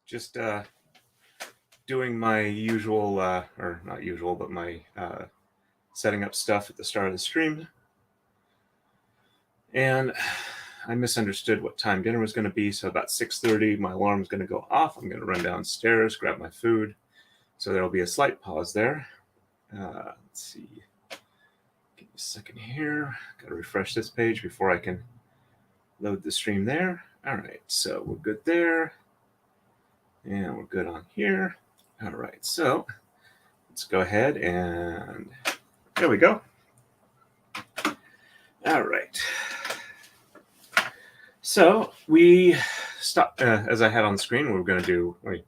Just doing my usual, or not usual, but my setting up stuff at the start of the stream. And I misunderstood what time dinner was going to be, so about 6:30, my alarm's going to go off. I'm going to run downstairs, grab my food. So there will be a slight pause there. Let's see. Give me a second here. Got to refresh this page before I can load the stream there. All right, so we're good there. And we're good on here. All right, so let's go ahead and there we go. All right. So we stopped, as I had on the screen, we're going to do, wait.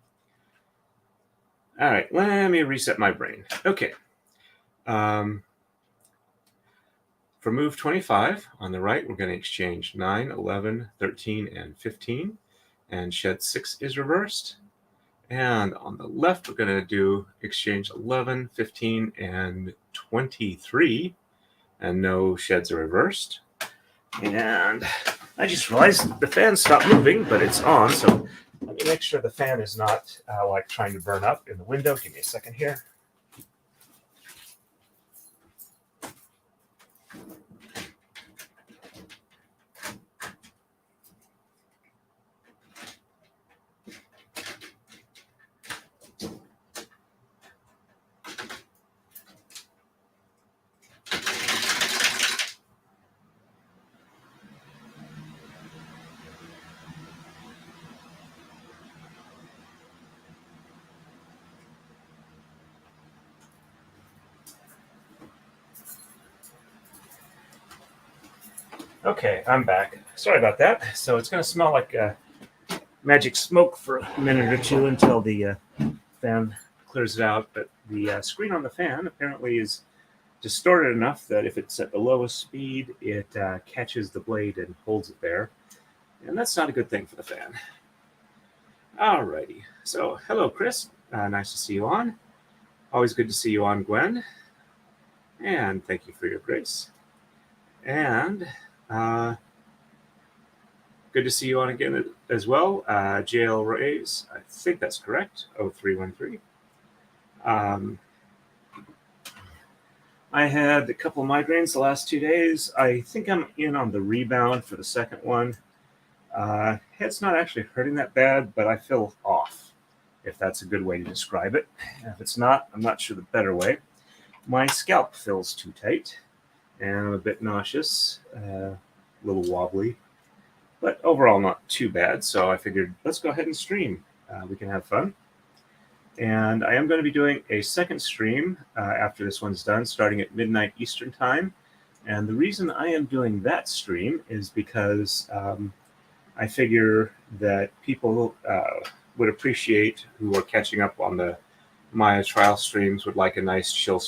All right, let me reset my brain. Okay. For move 25 on the right, we're going to exchange 9, 11, 13, and 15. And shed 6 is reversed. And on the left, we're going to do exchange 11, 15, and 23. And no sheds are reversed. And I just realized the fan stopped moving, but it's on. So let me make sure the fan is not like trying to burn up in the window. Give me a second here. Okay, I'm back. Sorry about that. So it's going to smell like magic smoke for a minute or two until the fan clears it out. But the screen on the fan apparently is distorted enough that if it's at the lowest speed, it catches the blade and holds it there. And that's not a good thing for the fan. Alrighty. So hello, Chris. Nice to see you on. Always good to see you on, Gwen. And thank you for your grace. And good to see you on again as well. JL Rays, I think that's correct, 0313. I had a couple of migraines the last 2 days. I think I'm in on the rebound for the second one. Head's not actually hurting that bad, but I feel off, if that's a good way to describe it. If it's not, I'm not sure the better way. My scalp feels too tight, and I'm a bit nauseous, a little wobbly, but overall not too bad. So I figured, let's go ahead and stream. We can have fun. And I am going to be doing a second stream after this one's done, starting at midnight Eastern time. And the reason I am doing that stream is because I figure that people would appreciate, who are catching up on the Maya trial streams, would like a nice chill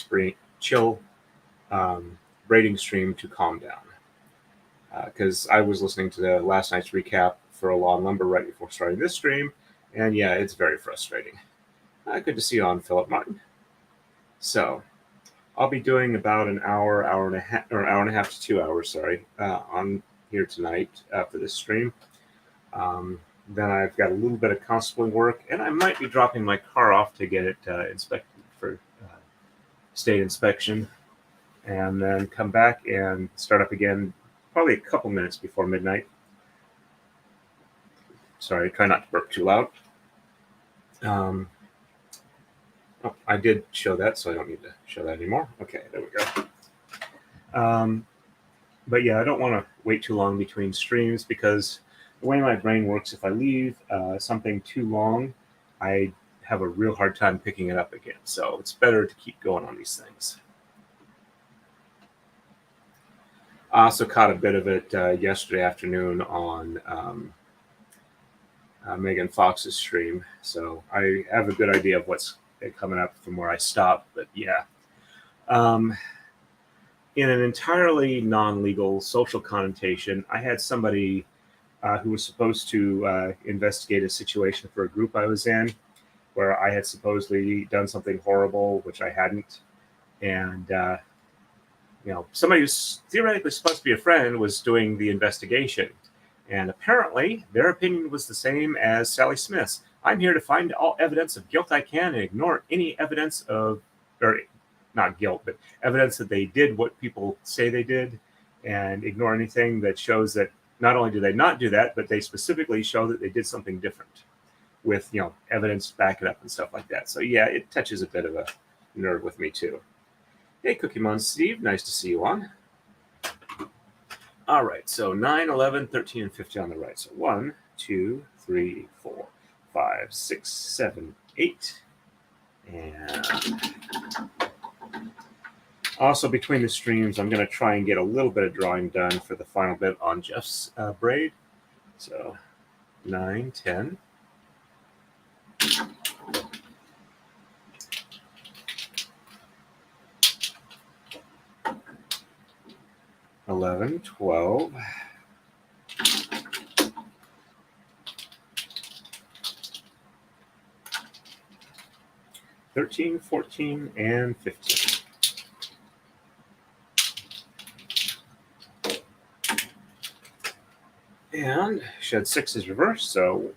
braiding stream to calm down. Because I was listening to the last night's recap for a Law and Lumber right before starting this stream, and yeah, it's very frustrating. Good to see you on, Philip Martin. So I'll be doing about an hour, hour and a half to 2 hours, on here tonight for this stream. Then I've got a little bit of constabling work, and I might be dropping my car off to get it inspected for state inspection, and then come back and start up again probably a couple minutes before midnight. Sorry, try not to burp too loud. Oh, I did show that, so I don't need to show that anymore. Okay, there we go. But yeah, I don't want to wait too long between streams, because the way my brain works, if I leave something too long, I have a real hard time picking it up again. So it's better to keep going on these things. I also caught a bit of it yesterday afternoon on Megan Fox's stream. So I have a good idea of what's coming up from where I stopped. But yeah. In an entirely non-legal social connotation, I had somebody who was supposed to investigate a situation for a group I was in, where I had supposedly done something horrible, which I hadn't. And, somebody who's theoretically supposed to be a friend was doing the investigation. And apparently, their opinion was the same as Sally Smith's. I'm here to find all evidence of guilt I can and ignore any evidence of, or not guilt, but evidence that they did what people say they did, and ignore anything that shows that not only do they not do that, but they specifically show that they did something different with, evidence to back it up and stuff like that. So yeah, it touches a bit of a nerve with me too. Hey, Kumihimo Steve, nice to see you on. All right, so 9, 11, 13, and 15 on the right. So 1, 2, 3, 4, 5, 6, 7, 8. And also between the streams, I'm going to try and get a little bit of drawing done for the final bit on Jeff's braid. So 9, 10. 11, 12, 13, 14, and 15. And shed 6 is reversed, so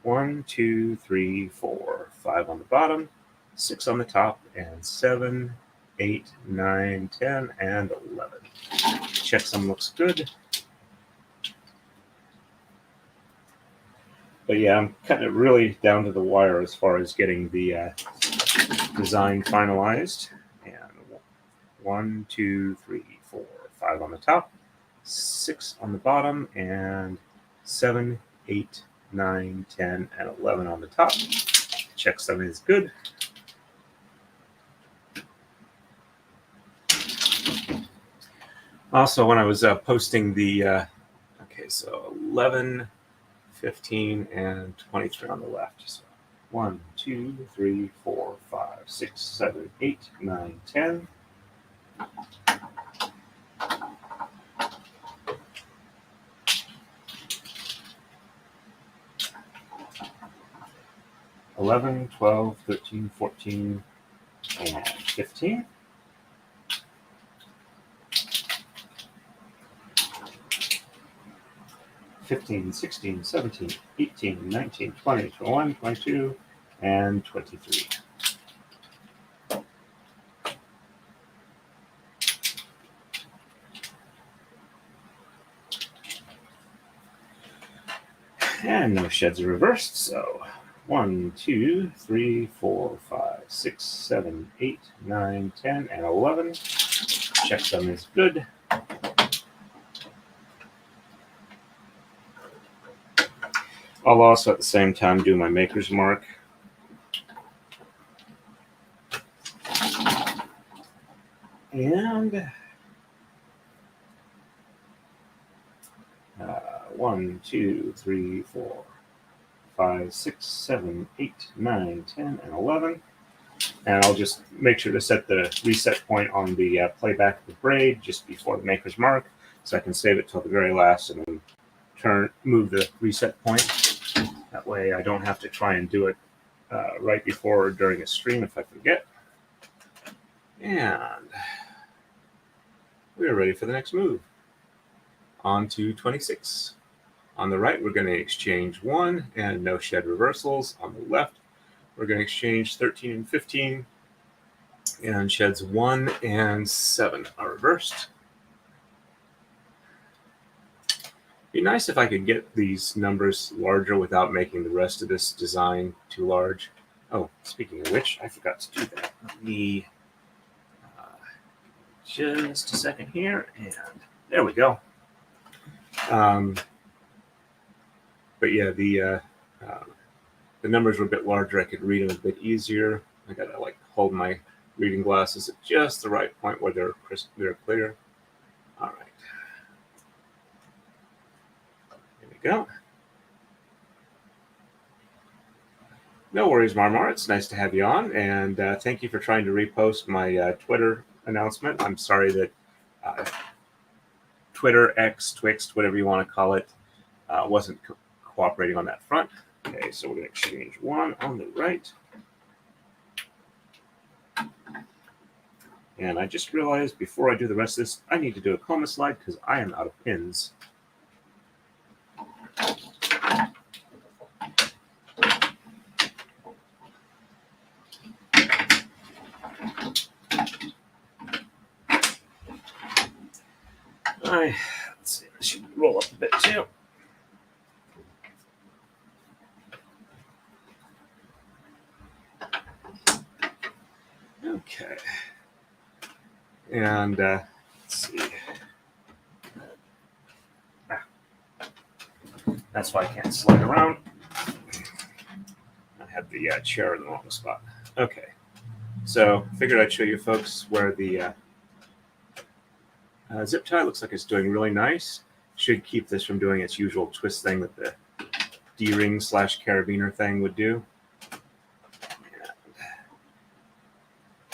1, 2, 3, 4, 5 on the bottom, 6 on the top, and 7, 8, 9, 10, and 11. Checksum looks good. But yeah, I'm cutting it really down to the wire as far as getting the design finalized. And 1, 2, 3, 4, 5 on the top, 6 on the bottom, and 7, 8, 9, 10, and 11 on the top. Checksum is good. Also, when I was posting the, okay, so 11, 15, and 23 on the left. So 1, 2, 3, 4, 5, 6, 7, 8, 9, 10. $11, $12, $13, $14, and $15. $15, $16, $17, $18, $19, $20, $21, $22, and $23. And no sheds are reversed, so 1, 2, 3, 4, 5, 6, 7, 8, 9, 10, and 11. Checksum is good. I'll also at the same time do my maker's mark. And 1, 2, 3, 4, 5, 6, 7, 8, 9, 10, and 11. And I'll just make sure to set the reset point on the playback of the braid just before the maker's mark, so I can save it till the very last and then move the reset point. That way I don't have to try and do it right before or during a stream if I forget. And we are ready for the next move. On to 26. On the right, we're going to exchange 1 and no shed reversals. On the left, we're going to exchange 13 and 15, and sheds 1 and 7 are reversed. Be nice if I could get these numbers larger without making the rest of this design too large. Oh, speaking of which, I forgot to do that. Let me just a second here, and there we go. But yeah, the numbers were a bit larger. I could read them a bit easier. I gotta hold my reading glasses at just the right point where they're crisp, they're clear. All right. Go. No worries, Marmar. It's nice to have you on, and thank you for trying to repost my Twitter announcement. I'm sorry that Twitter, X, Twixt, whatever you want to call it, wasn't cooperating on that front. Okay, so we're going to exchange 1 on the right. And I just realized before I do the rest of this, I need to do a coma slide because I am out of pins. tie. Let's see, this should roll up a bit too. Okay. And let's see. That's why I can't slide around. I had the chair in the wrong spot. Okay. So figured I'd show you folks where the zip tie looks like it's doing really nice. Should keep this from doing its usual twist thing that the D-ring / carabiner thing would do.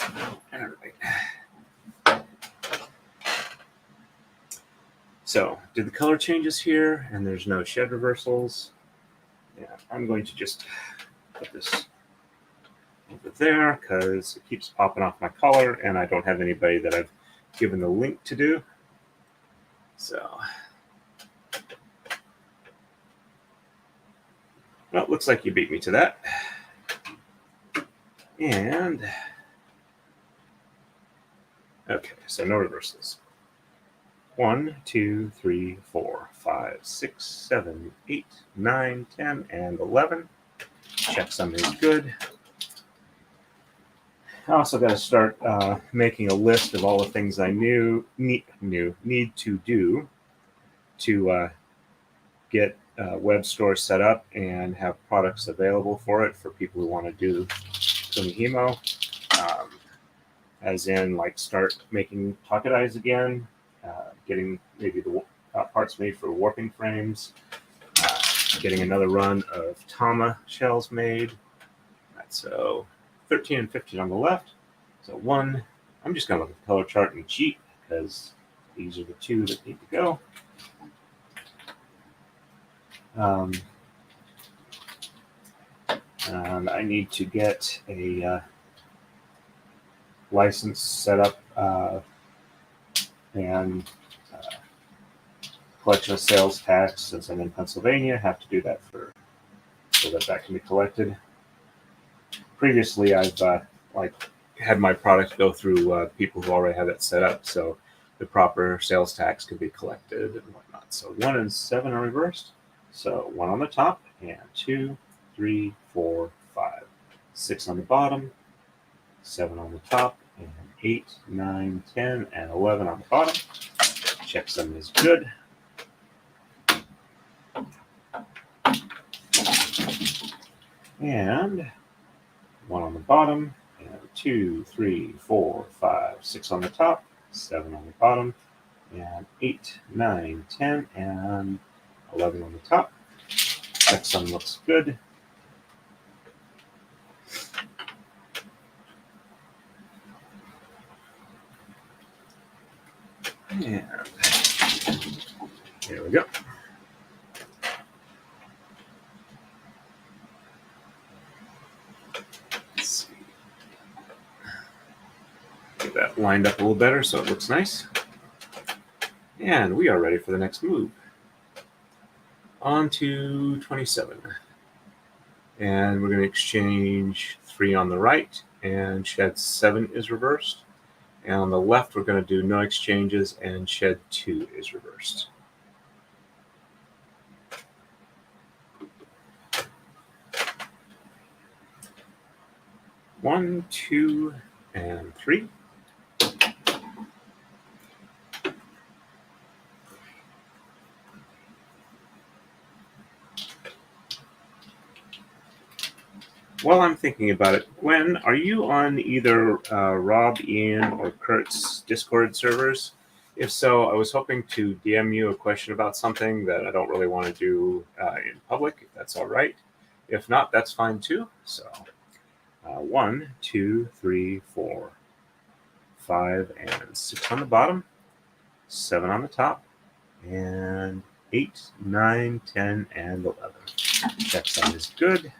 All right. So did the color changes here, and there's no shed reversals. Yeah, I'm going to just put this over there because it keeps popping off my collar, and I don't have anybody that I've given the link to do. So, well, it looks like you beat me to that. And, okay, so no reversals. 1, 2, 3, 4, 5, 6, 7, 8, 9, 10, and 11. Checksum is good. I also got to start making a list of all the things I need to do to get a web store set up and have products available for it for people who want to do Kumihimo, as in like start making Taka-Dais again, getting maybe the parts made for warping frames, getting another run of tama shells made. So 13 and 15 on the left. So 1, I'm just going to look at the color chart and cheat because these are the 2 that need to go. And I need to get a license set up and collection of sales tax. Since I'm in Pennsylvania, I have to do that so that can be collected. Previously, I've had my product go through people who already have it set up, so the proper sales tax could be collected and whatnot. So 1 and 7 are reversed. So 1 on the top, and 2, 3, 4, 5, 6 on the bottom, 7 on the top, and 8, 9, 10, and 11 on the bottom. Checksum is good. And 1 on the bottom, and 2, 3, 4, 5, 6 on the top, 7 on the bottom, and 8, 9, 10, and 11 on the top. Checksum looks good. And here we go. Let's see. Get that lined up a little better so it looks nice. And we are ready for the next move. On to 27. And we're going to exchange 3 on the right, and shed 7 is reversed. And on the left, we're going to do no exchanges, and shed 2 is reversed. One, 2, and 3. While I'm thinking about it, Gwen, are you on either Rob, Ian, or Kurt's Discord servers? If so, I was hoping to DM you a question about something that I don't really want to do in public, if that's all right. If not, that's fine too. So 1, 2, 3, 4, 5, and 6 on the bottom, 7 on the top, and 8, 9, 10, and 11. Checksum is good.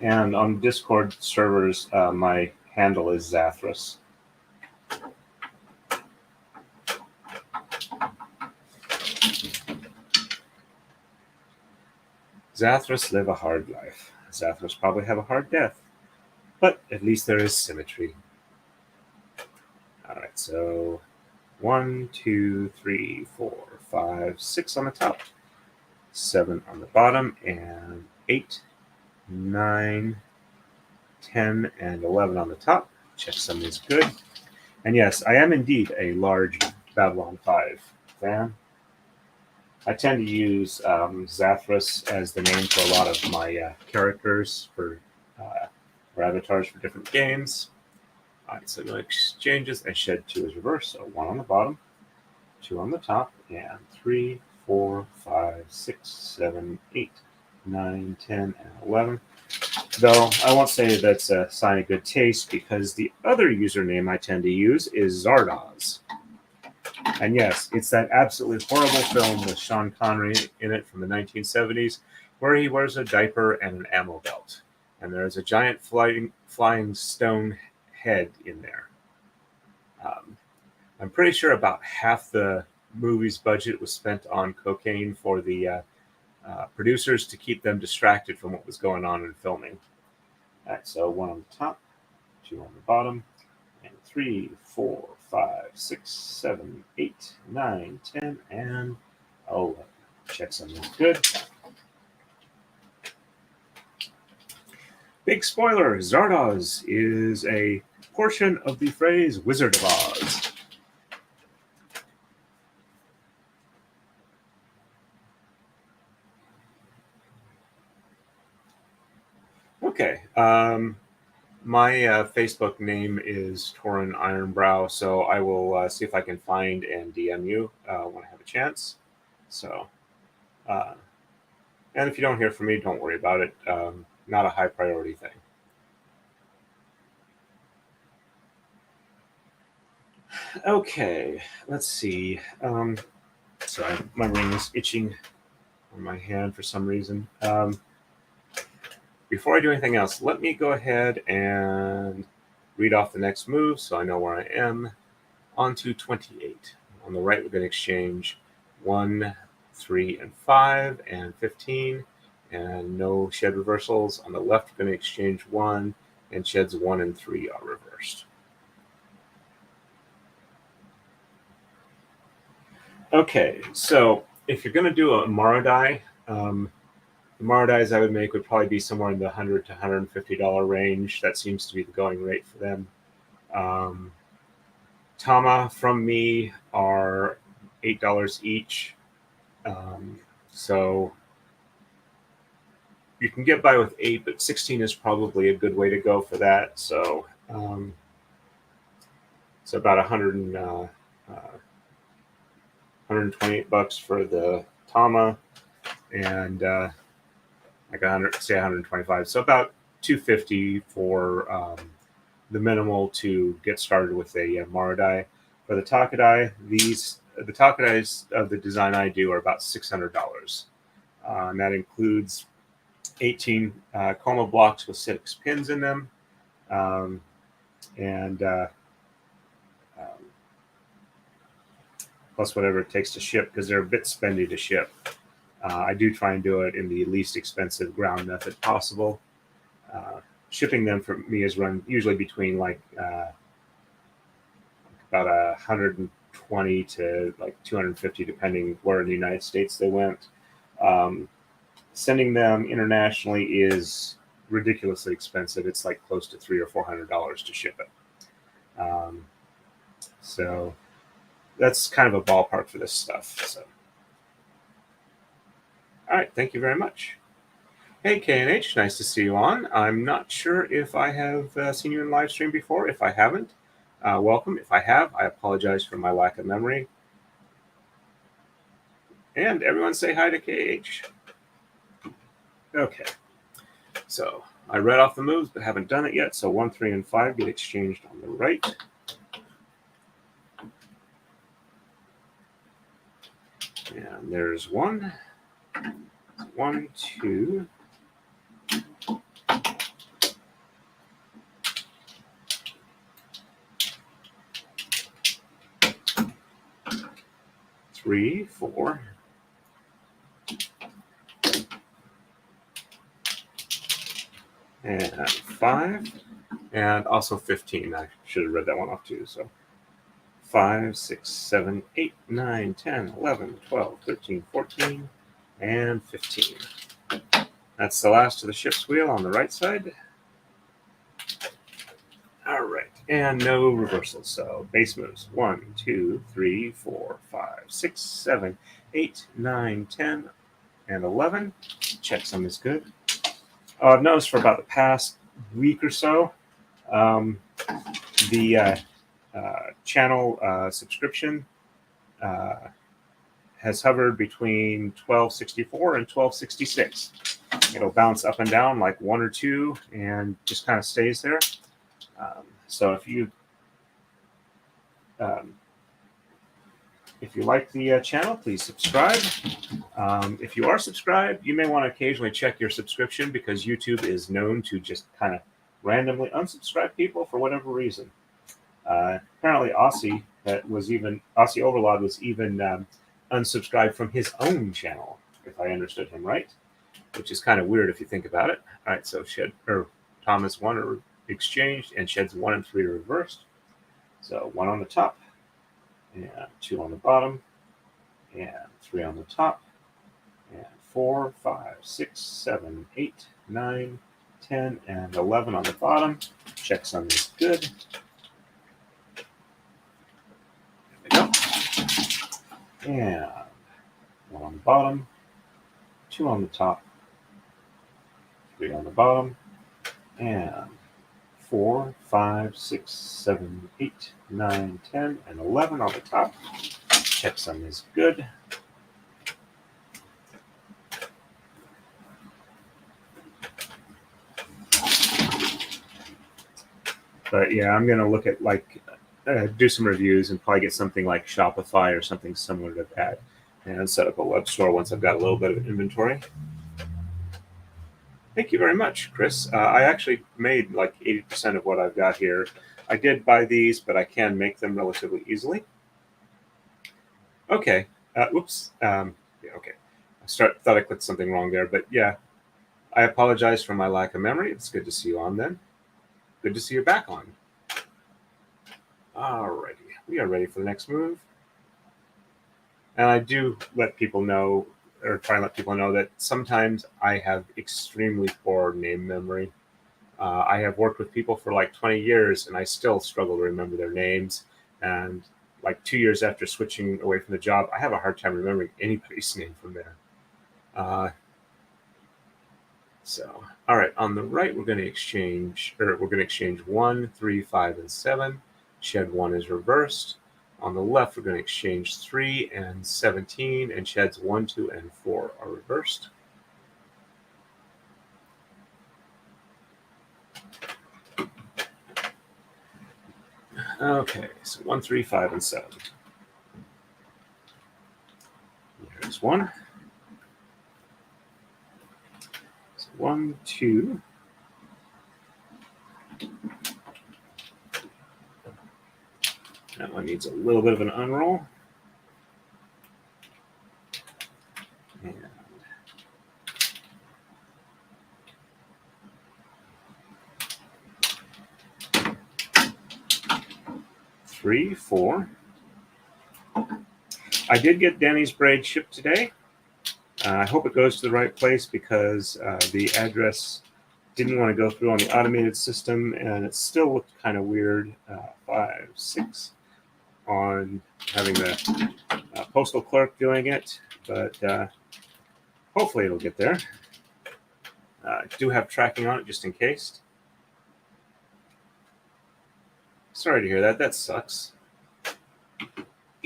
And on Discord servers, my handle is Zathras. Zathras live a hard life. Zathras probably have a hard death. but at least there is symmetry. All right, so 1, 2, 3, 4, 5, 6 on the top, 7 on the bottom, and 8, 9, 10, and 11 on the top. Checksum is good. And yes, I am indeed a large Babylon 5 fan. I tend to use Zathras as the name for a lot of my characters for avatars for different games. All right, so no exchanges. I shed 2 as reverse, so 1 on the bottom, 2 on the top, and 3, 4, 5, 6, 7, 8, 9, 10, and 11. Though I won't say that's a sign of good taste, because the other username I tend to use is Zardoz. And yes, it's that absolutely horrible film with Sean Connery in it from the 1970s, where he wears a diaper and an ammo belt. And there's a giant flying stone head in there. I'm pretty sure about half the movie's budget was spent on cocaine for the producers to keep them distracted from what was going on in filming. All right, so 1 on the top, 2 on the bottom, and 3, 4, 5, 6, 7, 8, 9, 10, and 11. Checksum is good. Big spoiler, Zardoz is a portion of the phrase Wizard of Oz. Okay. My Facebook name is Torin Ironbrow, so I will see if I can find and DM you when I have a chance. So, and if you don't hear from me, don't worry about it. Not a high priority thing. Okay, let's see. Sorry, my ring is itching on my hand for some reason. Before I do anything else, let me go ahead and read off the next move so I know where I am. On to 28. On the right, we're going to exchange 1, 3, and 5, and 15, and no shed reversals. On the left, we're going to exchange 1, and sheds 1 and 3 are reversed. Okay, so if you're going to do a Marodai, the Marodais I would make would probably be somewhere in the $100 to $150 range. That seems to be the going rate for them. Tama from me are $8 each. So you can get by with 8, but 16 is probably a good way to go for that. So it's about $128 for the Tama, and like 125. So about $250 for the minimal to get started with a Marodai. For the Taka-Dai, the Taka-Dais of the design I do are about $600. And that includes 18 coma blocks with 6 pins in them, and plus whatever it takes to ship, because they're a bit spendy to ship. I do try and do it in the least expensive ground method possible. Shipping them for me is run usually between like about $120 to like $250, depending where in the United States they went. Sending them internationally is ridiculously expensive. It's like close to $300 or $400 to ship it. So that's kind of a ballpark for this stuff. So, all right, thank you very much. Hey, K&H, nice to see you on. I'm not sure if I have seen you in live stream before. If I haven't, welcome. If I have, I apologize for my lack of memory. And everyone say hi to KH. Okay, so I read off the moves but haven't done it yet. So 1, 3, and 5 get exchanged on the right. And there's 1, 1, 2, 3, 4, and 5. And also 15. I should have read that one off too. So 5, 6, 7, 8, 9, 10, 11, 12, 13, 14, and 15. That's the last of the ship's wheel on the right side. All right, and no reversals. So base moves 1, 2, 3, 4, 5, 6, 7, 8, 9, 10, and 11. Checksum is good. I've noticed for about the past week or so, the channel subscription has hovered between 1264 and 1266. It'll bounce up and down like 1 or 2 and just kind of stays there. So if you like the channel, please subscribe. If you are subscribed, you may want to occasionally check your subscription because YouTube is known to just kind of randomly unsubscribe people for whatever reason. Apparently, Aussie Overlord was even unsubscribed from his own channel, if I understood him right, which is kind of weird if you think about it. All right, so Thomas 1 are exchanged, and Sheds 1 and 3 are reversed. So 1 on the top, and 2 on the bottom, and 3 on the top, and 4, 5, 6, 7, 8, 9, 10, and 11 on the bottom. Checksum is good. There we go. And 1 on the bottom, 2 on the top, 3 on the bottom, and 4, 5, 6, 7, 8, 9, 10, and 11 on the top. Checksum is good. But yeah, I'm going to look at do some reviews and probably get something like Shopify or something similar to that and set up a web store once I've got a little bit of inventory. Thank you very much, Chris. I actually made like 80% of what I've got here. I did buy these, but I can make them relatively easily. Okay. Whoops. Yeah, okay. Thought I clicked something wrong there, but yeah. I apologize for my lack of memory. It's good to see you on then. Good to see you back on. Alrighty. We are ready for the next move. And I do let people know, or try and let people know, that sometimes I have extremely poor name memory. I have worked with people for like 20 years, and I still struggle to remember their names. And like 2 years after switching away from the job, I have a hard time remembering anybody's name from there. So, all right, on the right, we're going to exchange 1, 3, 5, and 7. Shed 1 is reversed. On the left, we're going to exchange 3 and 17, and sheds 1, 2, and 4 are reversed. Okay, so 1, 3, 5, and 7. Here's 1. So 1, 2. That one needs a little bit of an unroll. And 3, 4. I did get Danny's braid shipped today. I hope it goes to the right place because the address didn't want to go through on the automated system, and it still looked kind of weird. 5, 6 on having the postal clerk doing it, but hopefully it'll get there. I do have tracking on it just in case. Sorry to hear that. That sucks.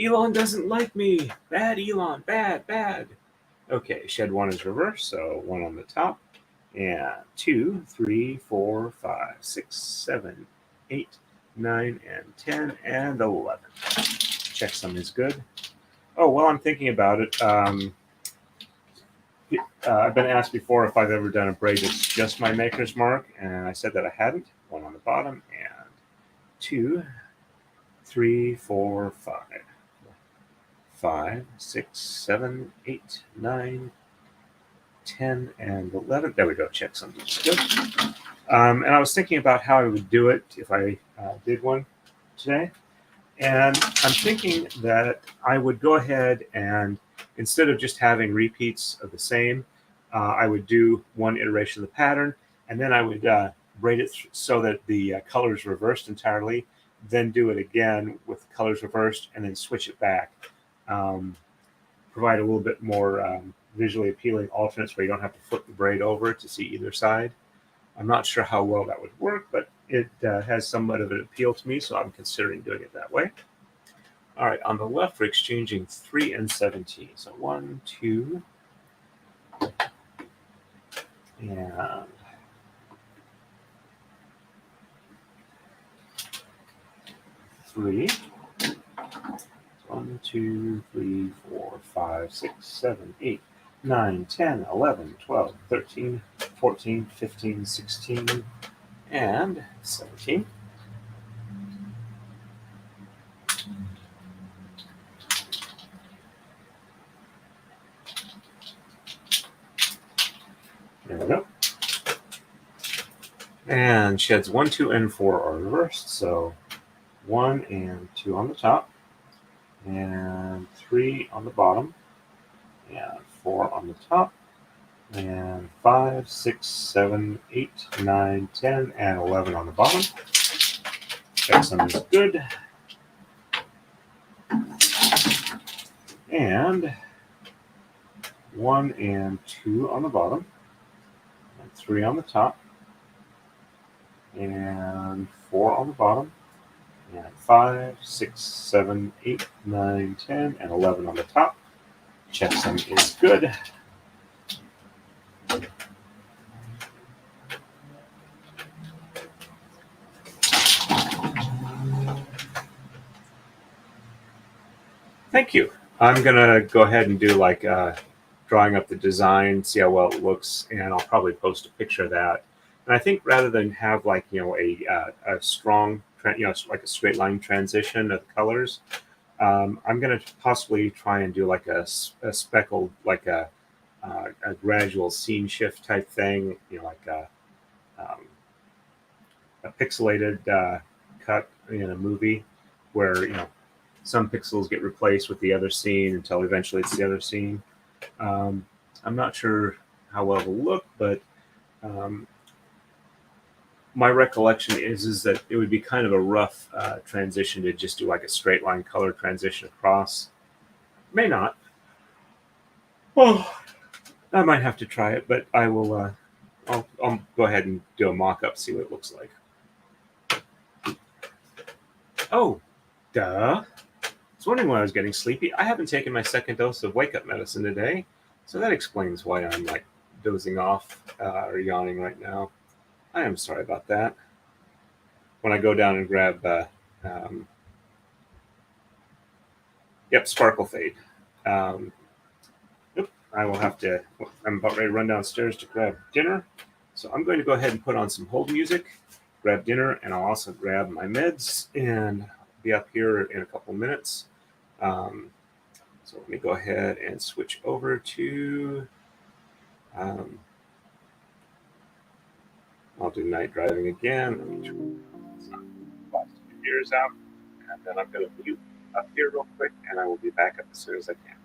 Elon doesn't like me. Bad Elon. Bad, bad. Okay, shed 1 is reversed, so 1 on the top. And 2, 3, 4, 5, 6, 7, 8, 9, and 10, and 11. Checksum is good. Oh, well, I'm thinking about it. I've been asked before if I've ever done a braid that's just my maker's mark, and I said that I hadn't. 1 on the bottom, and 2, 3, 4, 5. 5, 6, 7, 8, 9, 10 and 11. There we go. Check something's good. And I was thinking about how I would do it if I did one today. And I'm thinking that I would go ahead and instead of just having repeats of the same, I would do one iteration of the pattern, and then I would braid it so that the color is reversed entirely, then do it again with the colors reversed, and then switch it back. Provide a little bit more visually appealing alternates where you don't have to flip the braid over to see either side. I'm not sure how well that would work, but it has somewhat of an appeal to me, so I'm considering doing it that way. All right, on the left, we're exchanging 3 and 17. So 1, 2, and 3. 1, 2, 3, 4, 5, 6, 7, 8, 9, 10, 11, 12, 13, 14, 15, 16, and 17. There we go. And sheds 1, 2, and 4 are reversed. So 1 and 2 on the top, and 3 on the bottom, and 4 on the top, and 5, 6, 7, 8, 9, 10, and 11 on the bottom. Checksum is good. And 1 and 2 on the bottom, and 3 on the top, and 4 on the bottom, and 5, 6, 7, 8, 9, 10, and 11 on the top. Checksum is good. Thank you. I'm going to go ahead and do like drawing up the design, see how well it looks, and I'll probably post a picture of that. And I think rather than have like, a strong, like a straight line transition of the colors, I'm going to possibly try and do like a speckled, like a gradual scene shift type thing, like a pixelated cut in a movie where, some pixels get replaced with the other scene until eventually it's the other scene. I'm not sure how well it'll look, but my recollection is that it would be kind of a rough transition to just do like a straight line color transition across. May not. Well, I might have to try it, but I will. I'll go ahead and do a mock-up, see what it looks like. Oh, duh. I was wondering why I was getting sleepy. I haven't taken my second dose of wake-up medicine today, so that explains why I'm like dozing off or yawning right now. I am sorry about that. When I go down and grab, Sparkle Fade. I will have to. I'm about ready to run downstairs to grab dinner, so I'm going to go ahead and put on some hold music, grab dinner, and I'll also grab my meds and be up here in a couple minutes. So let me go ahead and switch over to. I'll do night driving again. Let me blast my ears out, and then I'm going to mute up here real quick, and I will be back up as soon as I can.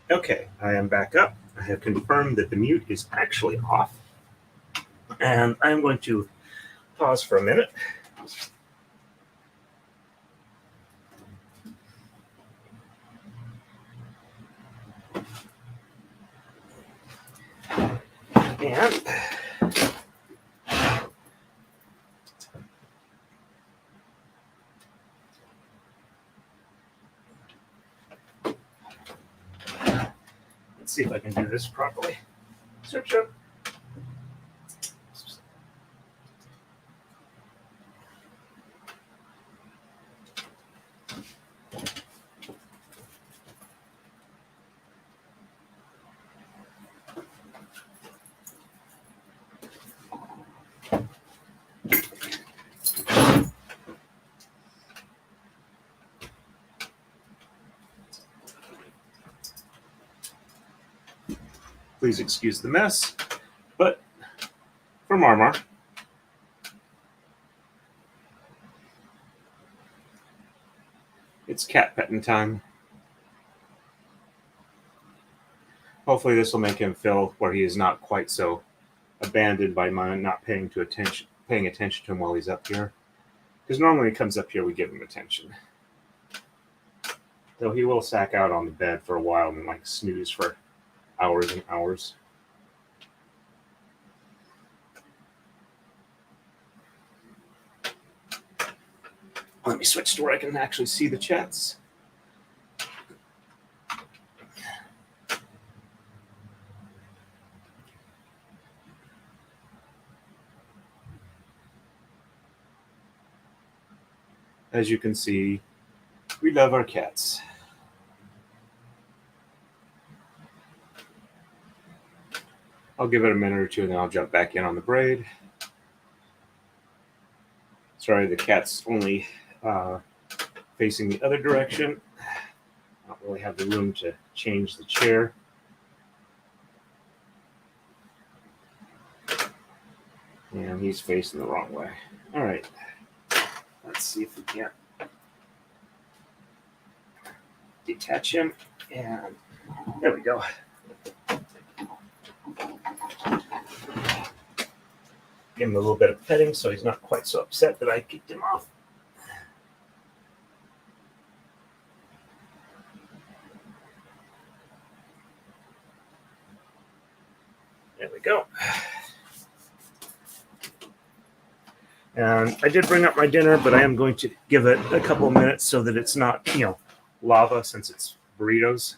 Okay, I am back up. I have confirmed that the mute is actually off. And I'm going to pause for a minute. And let's see if I can do this properly. Search up. Please excuse the mess, but for Marmar, it's cat petting time. Hopefully this will make him feel where he is not quite so abandoned by my not paying attention to him while he's up here. Because normally when he comes up here, we give him attention. Though he will sack out on the bed for a while and like snooze for hours and hours. Let me switch to where I can actually see the chats. As you can see, we love our cats. I'll give it a minute or two and then I'll jump back in on the braid. Sorry, the cat's only facing the other direction. I don't really have the room to change the chair. And he's facing the wrong way. All right. Let's see if we can detach him. And there we go. Give him a little bit of petting so he's not quite so upset that I kicked him off. There we go. And I did bring up my dinner, but I am going to give it a couple of minutes so that it's not, lava since it's burritos.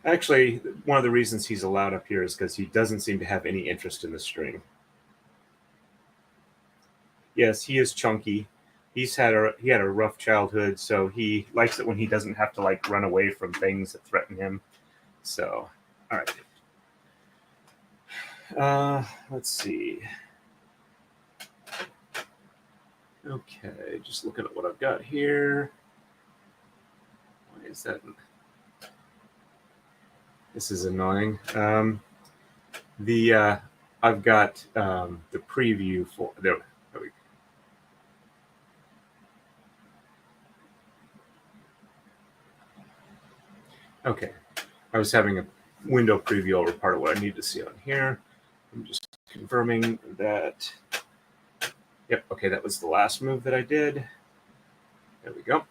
Actually, one of the reasons he's allowed up here is because he doesn't seem to have any interest in the string. Yes, he is chunky. He had a rough childhood, so he likes it when he doesn't have to like run away from things that threaten him. So, all right. Let's see. Okay, just looking at what I've got here. Why is that? This is annoying. I've got the preview for there we go. Okay, I was having a window preview over part of what I need to see on here. I'm just confirming that. Yep, okay, that was the last move that I did. There we go. All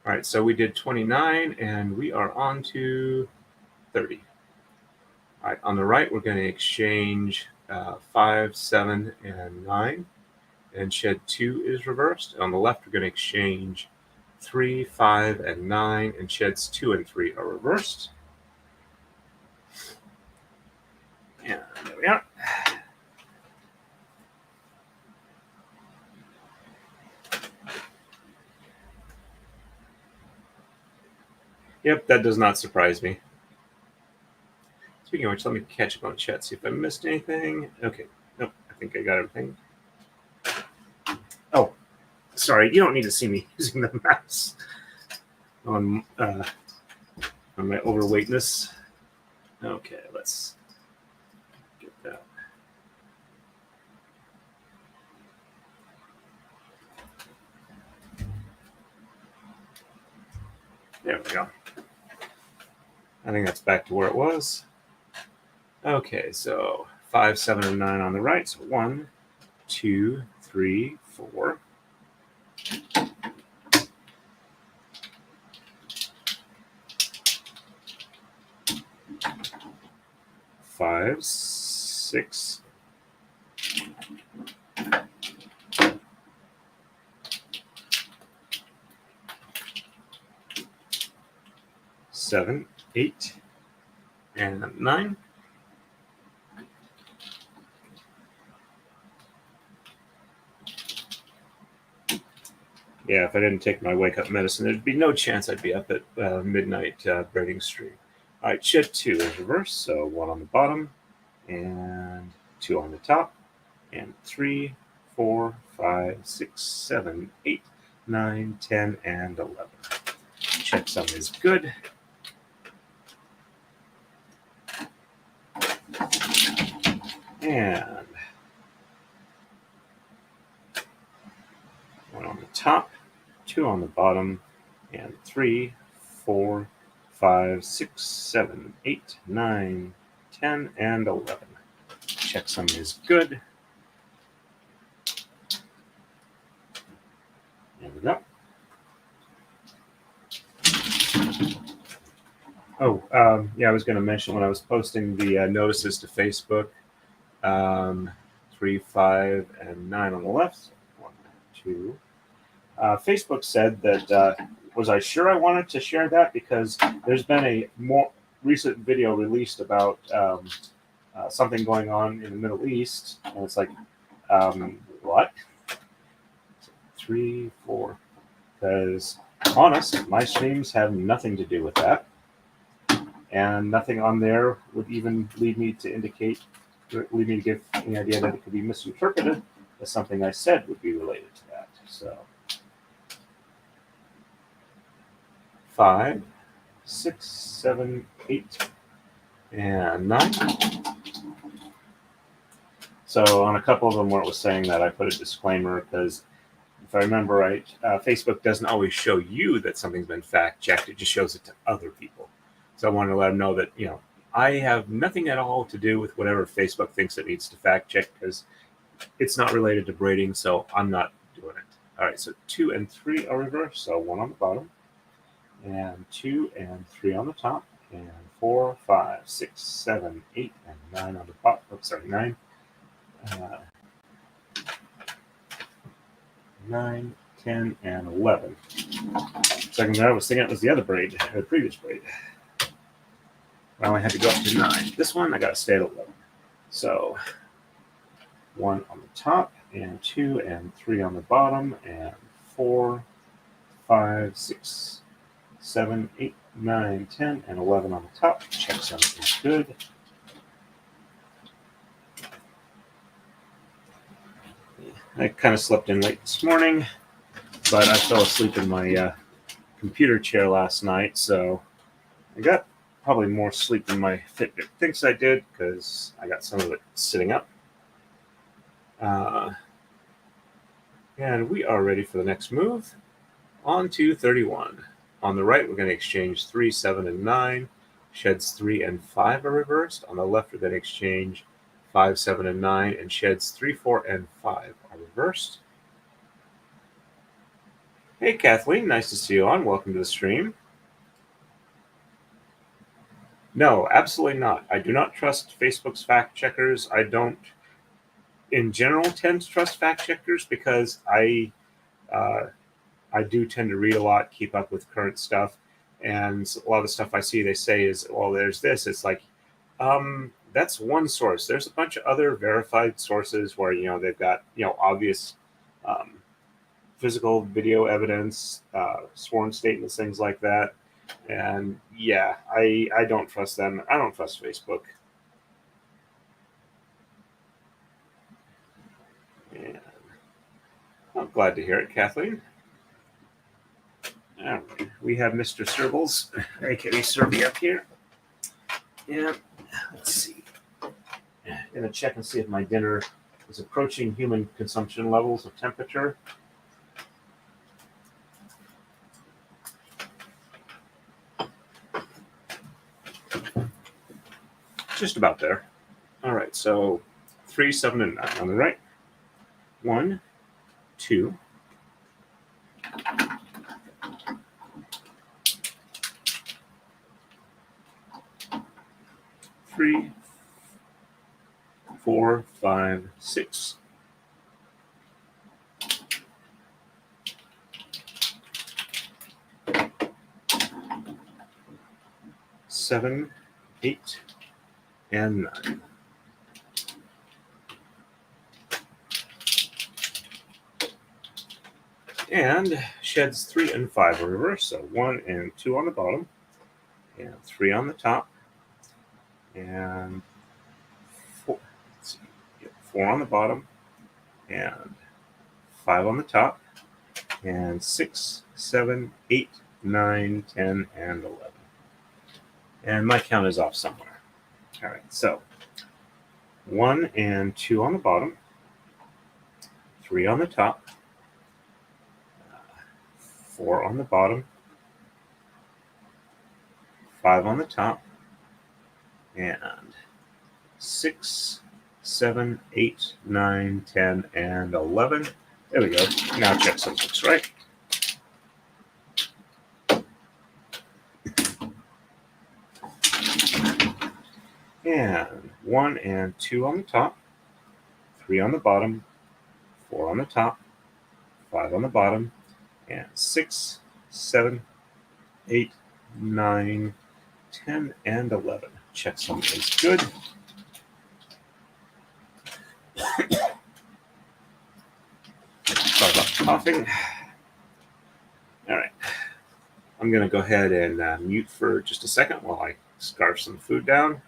right, so we did 29, and we are on to 30. All right, on the right, we're going to exchange 5, 7, and 9, and shed 2 is reversed. On the left, we're going to exchange 3, 5, and 9, and sheds 2 and 3 are reversed. And there we are. Yep, that does not surprise me. Speaking of which, let me catch up on chat, see if I missed anything. Okay, nope, I think I got everything. Oh, sorry, you don't need to see me using the mouse on my overweightness. Okay, let's get that. There we go. I think that's back to where it was. Okay, so 5, 7, and 9 on the right. So 1, 2, 3, 4. 5, 6. 7, 8, and 9. Yeah, if I didn't take my wake-up medicine, there'd be no chance I'd be up at midnight braiding stream. All right, shed 2 is reverse, so 1 on the bottom, and 2 on the top, and 3, 4, 5, 6, 7, 8, 9, 10, and 11. Checksum is good. And 1 on the top, 2 on the bottom, and 3, 4, 5, 6, 7, 8, 9, 10, and 11. Checksum is good. There we go. Oh, yeah, I was going to mention when I was posting the notices to Facebook, 3, 5, and 9 on the left. 1, 2. Facebook said that, was I sure I wanted to share that? Because there's been a more recent video released about something going on in the Middle East. And it's like, what? 3, 4. Because, honest, my streams have nothing to do with that. And nothing on there would even lead me to give any idea that it could be misinterpreted as something I said would be related to that. So 5, 6, 7, 8, and 9. So on a couple of them where it was saying that, I put a disclaimer because if I remember right, Facebook doesn't always show you that something's been fact-checked. It just shows it to other people. So I wanted to let them know that, I have nothing at all to do with whatever Facebook thinks it needs to fact-check because it's not related to braiding, so I'm not doing it. All right, so 2 and 3 are reversed. So 1 on the bottom, and 2 and 3 on the top, and 4, 5, 6, 7, 8, and 9 on the bottom. Oh, sorry, 9. 9, 10, and 11. Second I was thinking it was the other braid, the previous braid. I only had to go up to 9. This one, I got to stay at 11. So 1 on the top, and 2 and 3 on the bottom, and 4, 5, 6, 7, 8, 9, 10, and 11 on the top. Checksum is good. I kind of slept in late this morning, but I fell asleep in my computer chair last night, so I got probably more sleep than my Fitbit thinks I did because I got some of it sitting up. And we are ready for the next move. On to 31. On the right, we're going to exchange 3, 7, and 9. Sheds 3 and 5 are reversed. On the left, we're going to exchange 5, 7, and 9. And sheds 3, 4, and 5 are reversed. Hey, Kathleen. Nice to see you on. Welcome to the stream. No, absolutely not. I do not trust Facebook's fact checkers. I don't, in general, tend to trust fact checkers because I do tend to read a lot, keep up with current stuff, and a lot of the stuff I see they say is, well, there's this. It's like, that's one source. There's a bunch of other verified sources where they've got obvious physical video evidence, sworn statements, things like that. And yeah, I don't trust them. I don't trust Facebook. And I'm glad to hear it, Kathleen. All right. We have Mr. Serbles, aka Serby, up here. And let's see. I'm going to check and see if my dinner is approaching human consumption levels of temperature. Just about there. All right, so 3, 7, and 9 on the right. 1, 2, 3, 4, 5, 6. 7, 8, and 9. And sheds 3 and 5 are reversed, so 1 and 2 on the bottom, and 3 on the top, and 4, 4 on the bottom, and 5 on the top, and 6, 7, 8, 9, 10, and 11. And my count is off somewhere. All right, so 1 and 2 on the bottom, 3 on the top, 4 on the bottom, 5 on the top, and 6, 7, 8, 9, 10, and 11. There we go. Now check some looks right. And 1 and 2 on the top, 3 on the bottom, 4 on the top, 5 on the bottom, and 6, 7, 8, 9, 10, and 11. Check something's good. Sorry about coughing. All right. I'm going to go ahead and mute for just a second while I scarf some food down.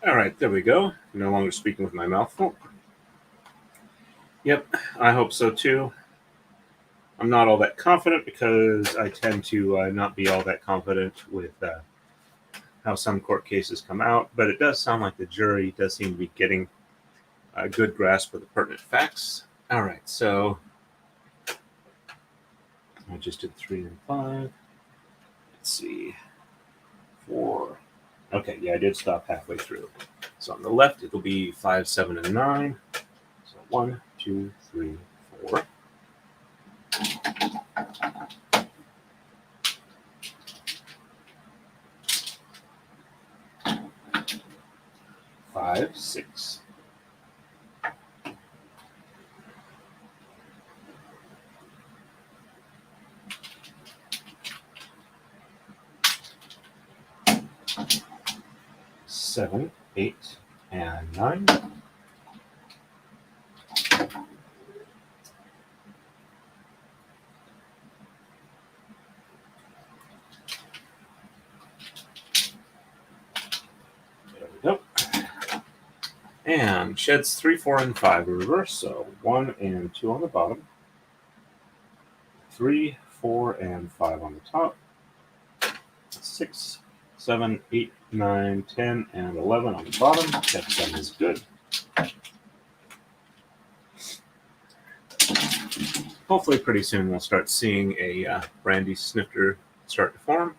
All right, there we go. No longer speaking with my mouth full. Yep, I hope so too. I'm not all that confident because I tend to not be all that confident with how some court cases come out, but it does sound like the jury does seem to be getting a good grasp of the pertinent facts. All right, so I just did 3 and 5. Let's see, 4. Okay, yeah, I did stop halfway through. So on the left, it'll be 5, 7, and 9. So 1, 2, 3, 4. 5, 6. 7, 8, and 9. There we go. And sheds 3, 4, and 5 are reversed. So 1 and 2 on the bottom, 3, 4, and 5 on the top, 6, 7, 8, 9, 10, and 11 on the bottom. Check sum is good. Hopefully pretty soon we'll start seeing a brandy snifter start to form.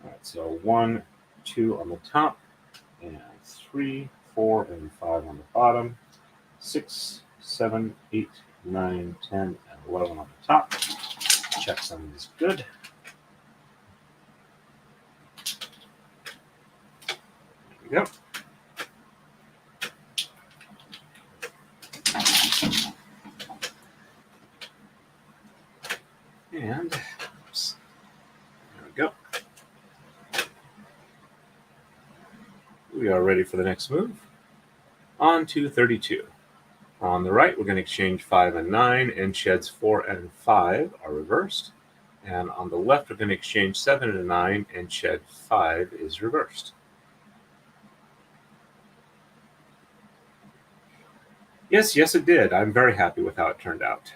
All right, so 1, 2 on the top, and 3, 4, and 5 on the bottom, 6, 7, 8, 9, 10, and 11 on the top. Check something's good. There we go. And oops, there we go. We are ready for the next move. On to 32. On the right, we're going to exchange 5 and 9, and sheds 4 and 5 are reversed. And on the left, we're going to exchange 7 and 9, and shed 5 is reversed. Yes, it did. I'm very happy with how it turned out.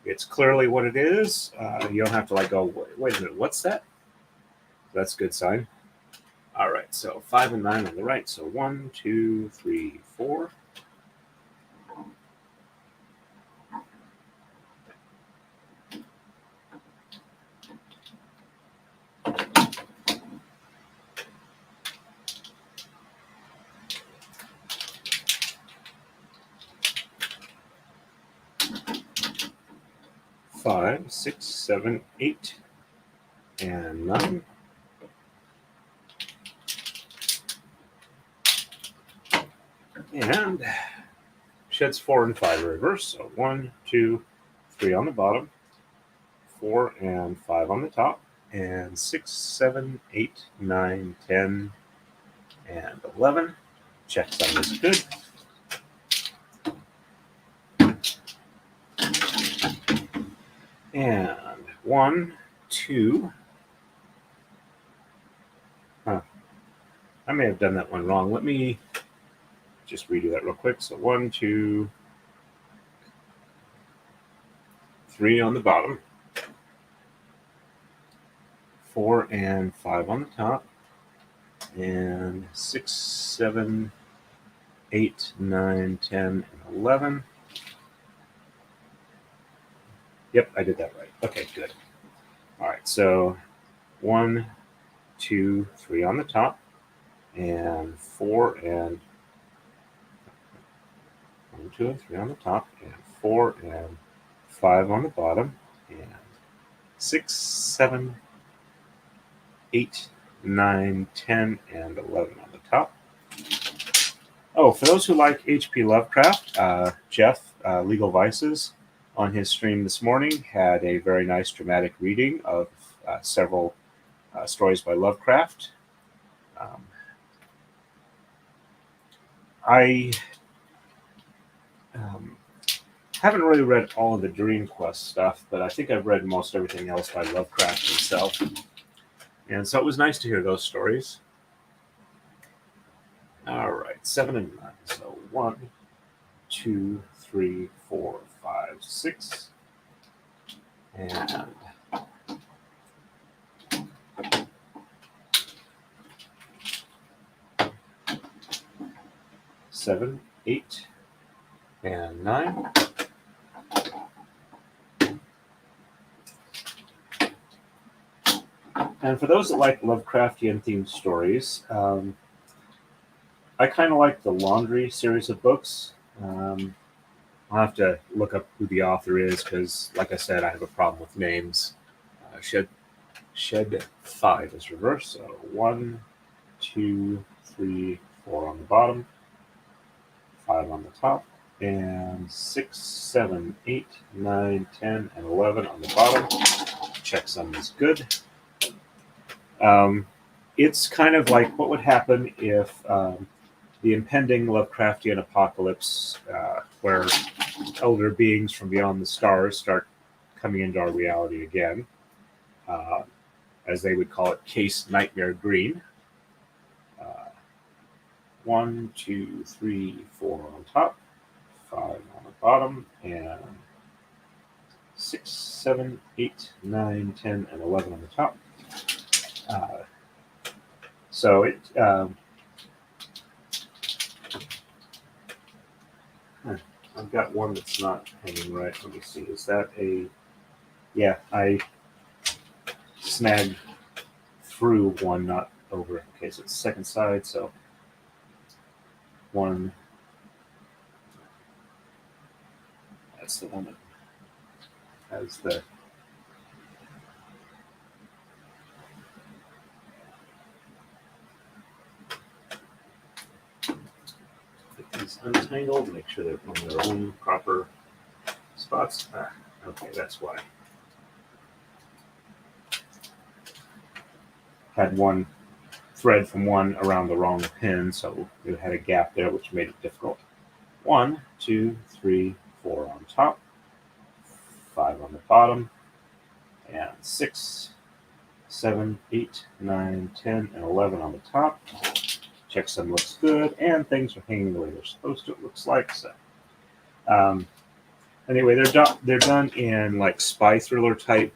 It's clearly what it is. You don't have to go, wait a minute, what's that? That's a good sign. All right, so 5 and 9 on the right. So 1, 2, 3, 4. Five, 6, 7, 8, and 9. And sheds 4 and 5 are reversed. So 1, 2, 3 on the bottom, 4 and 5 on the top, and 6, 7, 8, 9, 10, and 11. Check sum is good. And 1, 2. I may have done that one wrong. Let me just redo that real quick. So 1, 2, 3 on the bottom, 4 and 5 on the top, and 6, 7, 8, 9, 10, and 11. Yep, I did that right. Okay, good. All right, so 1, 2, 3 on the top, and 4 and 1, 2, and 3 on the top, and 4 and 5 on the bottom, and 6, 7, 8, 9, 10, and 11 on the top. Oh, for those who like H.P. Lovecraft, Jeff, Legal Vices, on his stream this morning had a very nice dramatic reading of several stories by Lovecraft. I haven't really read all of the Dream Quest stuff, but I think I've read most everything else by Lovecraft himself. And so it was nice to hear those stories. All right, 7 and 9. So 1, 2, 3, 4, 5, 6. And 7, 8, and 9. And for those that like Lovecraftian themed stories, I kind of like the Laundry series of books. I'll have to look up who the author is because, like I said, I have a problem with names. Shed 5 is reversed. So 1, 2, 3, 4 on the bottom, 5 on the top, and 6, 7, 8, 9, 10, and 11 on the bottom. Checksum is good. It's kind of like what would happen if the impending Lovecraftian apocalypse, where elder beings from beyond the stars start coming into our reality again, as they would call it, Case Nightmare Green. 1, 2, 3, 4 on top, 5 on the bottom, and 6, 7, 8, 9, 10, and 11 on the top. So it I've got one that's not hanging right. Let me see. Is that a... Yeah, I snagged through one, not over. Okay, so it's the second side. So 1. That's the one that has the these untangled, make sure they're in their own proper spots. Okay, that's why. Had one thread from one around the wrong pin, so it had a gap there, which made it difficult. 1, 2, 3, 4 on top, 5 on the bottom, and 6, 7, 8, 9, 10, and 11 on the top. Checksum looks good, and things are hanging the way they're supposed to, it looks like. So, anyway, they're done in like spy thriller type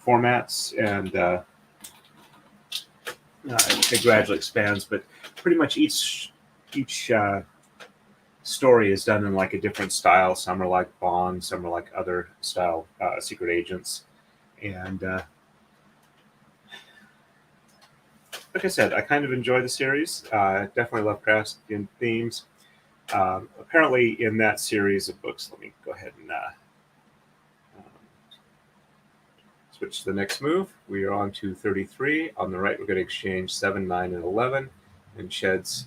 formats, and it gradually expands. But pretty much each story is done in like a different style. Some are like Bond, some are like other style secret agents, and like I said, I kind of enjoy the series. Definitely Lovecraftian themes. Apparently, in that series of books, let me go ahead and switch to the next move. We are on to 33. On the right, we're going to exchange 7, 9, and 11, and sheds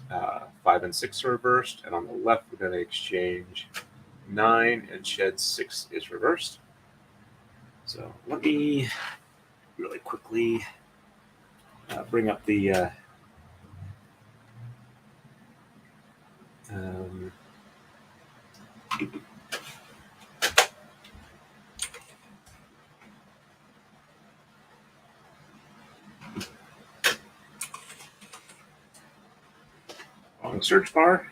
5 and 6 are reversed. And on the left, we're going to exchange 9, and shed 6 is reversed. So let me really quickly bring up the on search bar.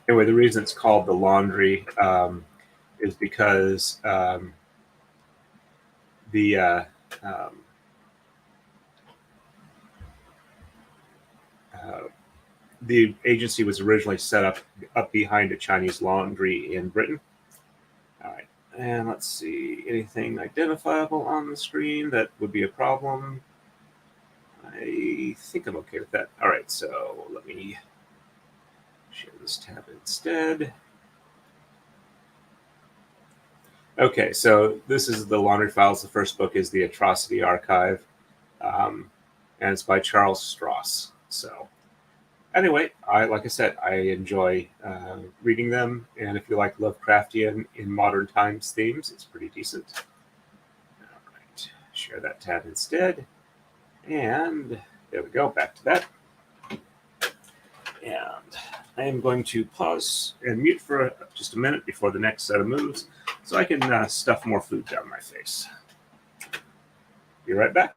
Anyway, the reason it's called the laundry is because the agency was originally set up behind a Chinese laundry in Britain. All right, and let's see, anything identifiable on the screen that would be a problem? I think I'm okay with that. All right, so let me share this tab instead. Okay, so this is the Laundry Files. The first book is The Atrocity Archive, and it's by Charles Stross. So anyway, like I said, I enjoy reading them, and if you like Lovecraftian in modern times themes, it's pretty decent. All right, share that tab instead, and there we go, back to that. And I am going to pause and mute for just a minute before the next set of moves, so I can stuff more food down my face. Be right back.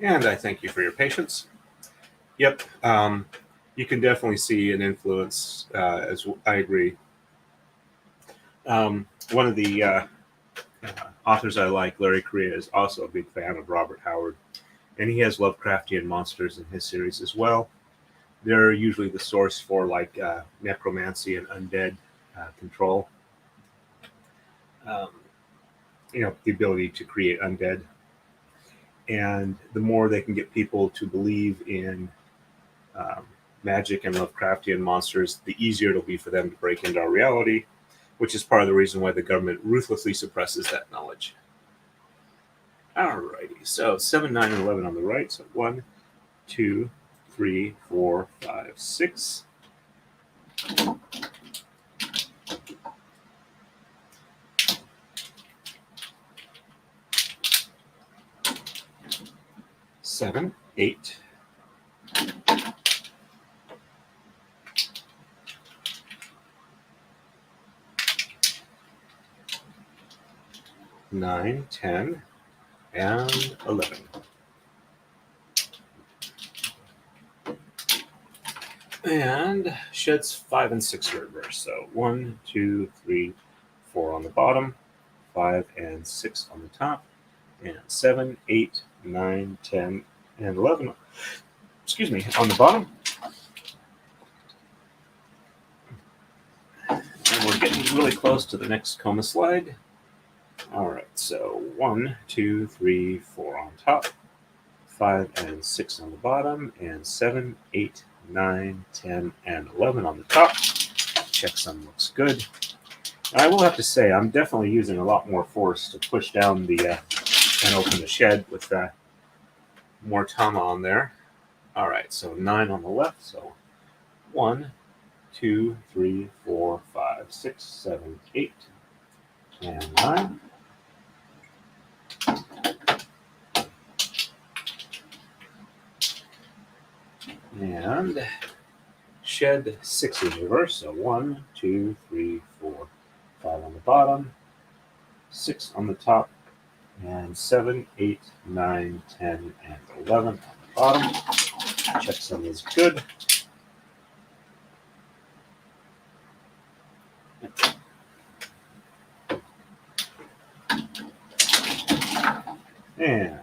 And I thank you for your patience. Yep, you can definitely see an influence, as I agree. One of the authors I like, Clarie Cassan, is also a big fan of Robert Howard, and he has Lovecraftian monsters in his series as well. They're usually the source for like necromancy and undead control. The ability to create undead. And the more they can get people to believe in magic and Lovecraftian monsters, the easier it'll be for them to break into our reality, which is part of the reason why the government ruthlessly suppresses that knowledge. Alrighty, so 7, 9, and 11 on the right. So 1, 2, 3, 4, 5, 6. Seven, 8. 9, 10, and 11. And sheds 5 and 6 reverse. So 1, 2, 3, 4 on the bottom, 5 and 6 on the top, and 7, 8, 9, 10, and 11. Excuse me, on the bottom. And we're getting really close to the next coma slide. All right, so 1, 2, 3, 4 on top, 5 and 6 on the bottom, and 7, 8, 9, 10, and 11 on the top. Checksum looks good. I will have to say, I'm definitely using a lot more force to push down the and open the shed with more tama on there. All right, so 9 on the left. So 1, 2, 3, 4, 5, 6, 7, 8, and 9. And shed 6 is reverse. So 1, 2, 3, 4, 5 on the bottom, 6 on the top, and 7, 8, 9, 10, and 11 on the bottom. Checksum is good. And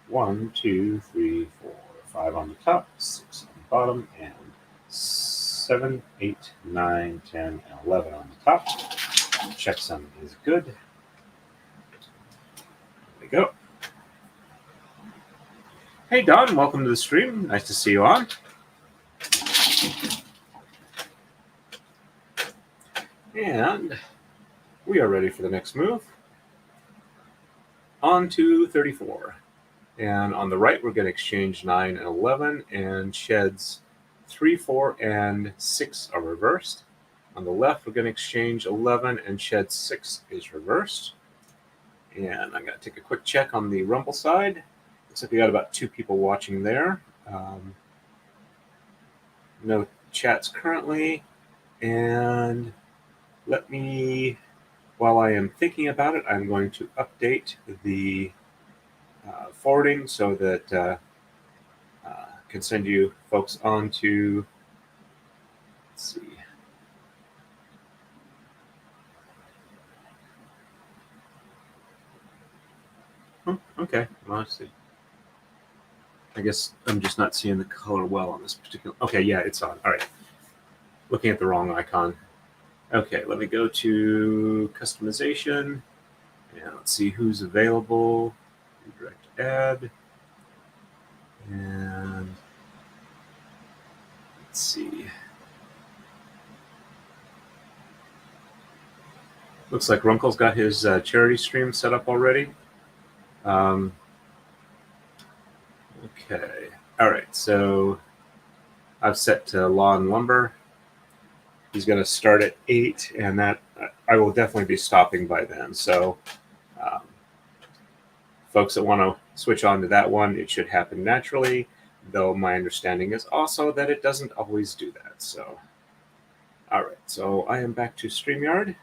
1, 2, 3, 4, 5 on the top, 6 on the bottom, and 7, 8, 9, 10, and 11 on the top. Checksum is good. There we go. Hey Don, welcome to the stream. Nice to see you on. And we are ready for the next move. On to 34. And on the right, we're going to exchange 9 and 11, and sheds 3, 4, and 6 are reversed. On the left, we're going to exchange 11, and shed 6 is reversed. And I'm going to take a quick check on the rumble side. Looks like we got about 2 people watching there. No chats currently. And let me, while I am thinking about it, I'm going to update the forwarding so that can send you folks on to, let's see. Oh, okay, well, let's see. I guess I'm just not seeing the color well on this particular. Okay, yeah, it's on. All right. Looking at the wrong icon. Okay, let me go to customization. And let's see who's available. Direct add. And let's see. Looks like Runkle's got his charity stream set up already. Okay. All right. So I've set to Law and Lumber. He's going to start at 8, and that I will definitely be stopping by then. So folks that want to switch on to that one, it should happen naturally, though my understanding is also that it doesn't always do that. So, all right. So I am back to StreamYard.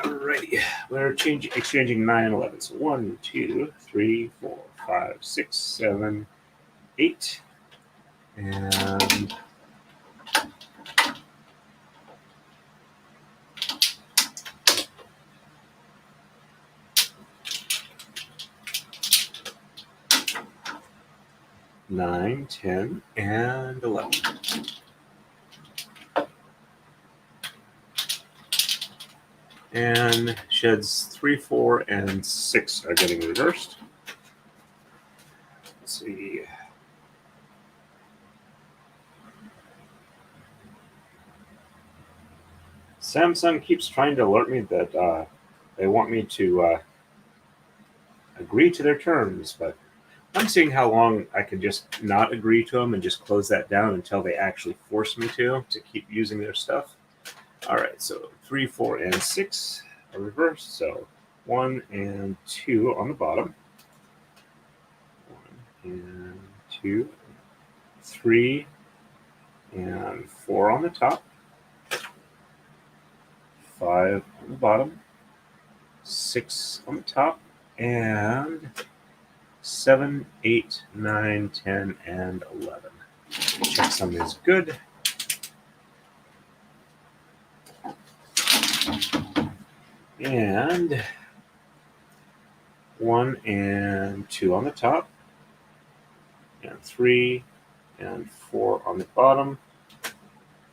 Alrighty, we're exchanging 9 and 11. So 1, 2, 3, 4, 5, 6, 7, 8, and nine, 10, and 11. And sheds 3, 4, and 6 are getting reversed. Let's see. Samsung keeps trying to alert me that they want me to agree to their terms, but I'm seeing how long I can just not agree to them and just close that down until they actually force me to keep using their stuff. All right, so 3, 4, and 6 are reversed. So 1 and 2 on the bottom. 1 and 2, 3 and 4 on the top. 5 on the bottom. 6 on the top. And 7, 8, 9, 10, and 11. Check some is good. And 1 and 2 on the top. And 3 and 4 on the bottom.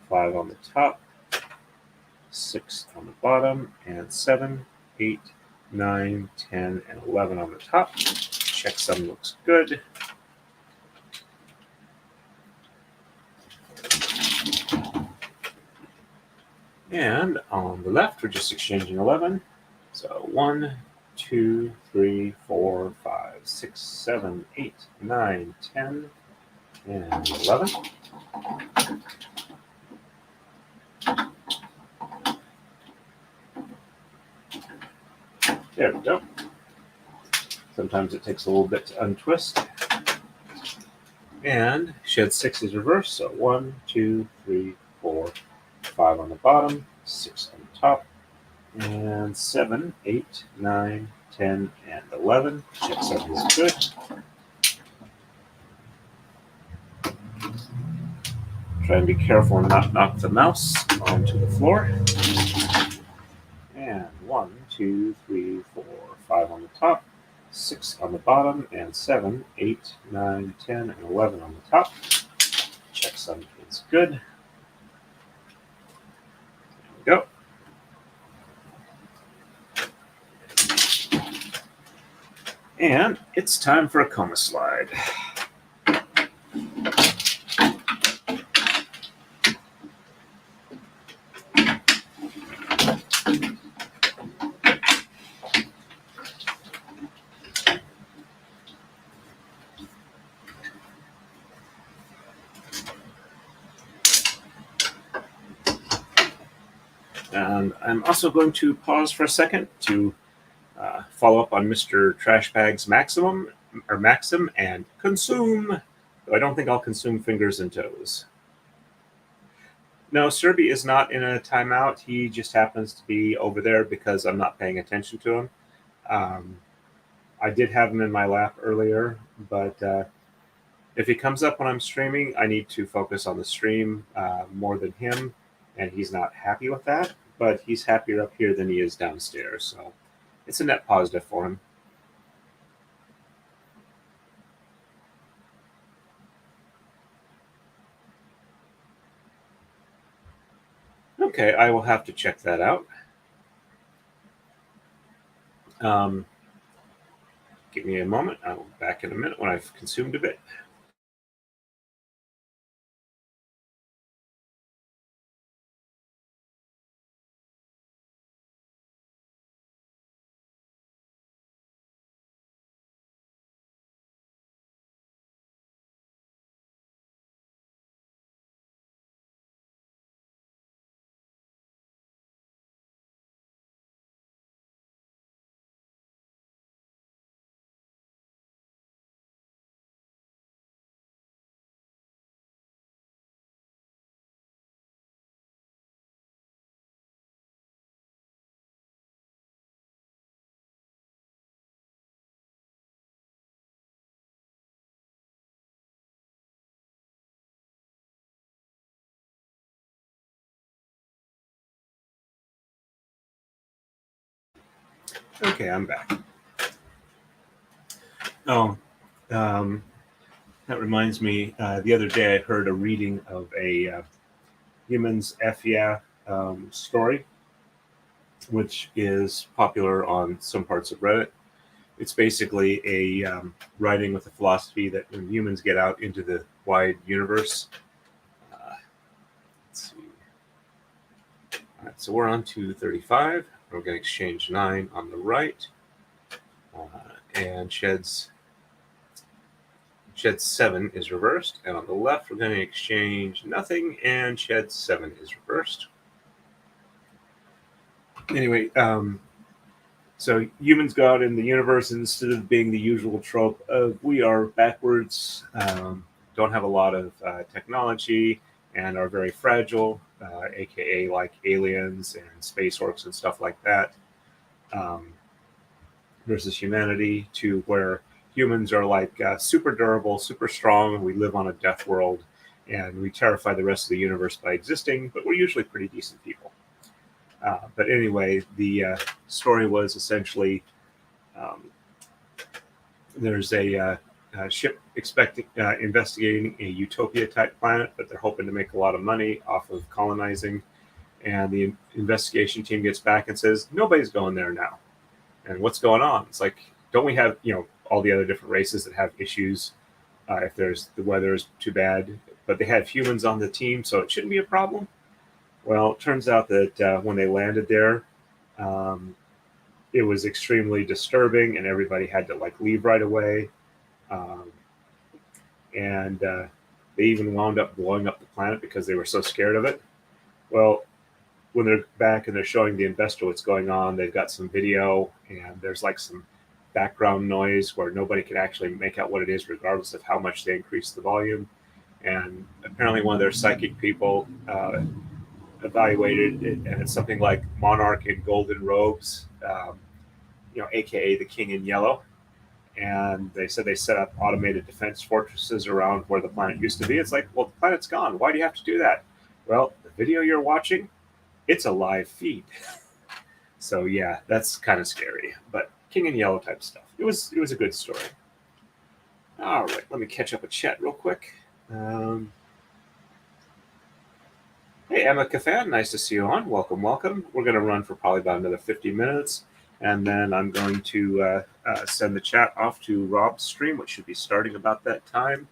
5 on the top. 6 on the bottom. And 7, 8, 9, 10, and 11 on the top. Checksum looks good. And on the left, we're just exchanging 11. So 1, 2, 3, 4, 5, 6, 7, 8, 9, 10, and 11. There we go. Sometimes it takes a little bit to untwist. And shed 6 is reversed. So 1, 2, 3, 4, 5 on the bottom, 6 on the top, and 7, 8, 9, 10, and 11. Check 7 is good. Try and be careful and not knock the mouse onto the floor. And 1, 2, 3, 4, 5 on the top, 6 on the bottom, and 7, 8, 9, 10, and 11 on the top. Checksum is good. There we go. And it's time for a coma slide. And I'm also going to pause for a second to follow up on Mr. Trashbag's Maxim and consume. Though I don't think I'll consume fingers and toes. No, Serby is not in a timeout. He just happens to be over there because I'm not paying attention to him. I did have him in my lap earlier, but if he comes up when I'm streaming, I need to focus on the stream more than him, and he's not happy with that, but he's happier up here than he is downstairs, so it's a net positive for him. Okay, I will have to check that out. Give me a moment. I'll be back in a minute when I've consumed a bit. Okay, I'm back. Oh, that reminds me, the other day I heard a reading of a Humans F Yeah story, which is popular on some parts of Reddit. It's basically a writing with a philosophy that when humans get out into the wide universe, let's see, so we're on to 35. We're going to exchange 9 on the right, and sheds 7 is reversed, and on the left we're going to exchange nothing, and shed 7 is reversed. Anyway, so humans go out in the universe, and instead of being the usual trope of we are backwards, don't have a lot of technology, and are very fragile, aka like aliens and space orcs and stuff like that, versus humanity, to where humans are like super durable, super strong. We live on a death world, and we terrify the rest of the universe by existing, but we're usually pretty decent people. But anyway, the story was essentially there's a ship investigating a utopia-type planet that they're hoping to make a lot of money off of colonizing. And the investigation team gets back and says, nobody's going there now. And what's going on? It's like, don't we have, all the other different races that have issues if the weather is too bad, but they had humans on the team, so it shouldn't be a problem. Well, it turns out that when they landed there, it was extremely disturbing, and everybody had to leave right away. And they even wound up blowing up the planet because they were so scared of it. Well, when they're back and they're showing the investor what's going on, they've got some video, and there's some background noise where nobody can actually make out what it is, regardless of how much they increase the volume. And apparently one of their psychic people evaluated it, and it's something like Monarch in golden robes, aka the King in yellow. And they said they set up automated defense fortresses around where the planet used to be. It's like, well, the planet's gone. Why do you have to do that? Well, the video you're watching, it's a live feed. So yeah, that's kind of scary. But King in yellow type stuff. It was a good story. All right, let me catch up a chat real quick. Hey, Emma Cathan, nice to see you on. Welcome, welcome. We're going to run for probably about another 50 minutes, and then I'm going to send the chat off to Rob's stream, which should be starting about that time.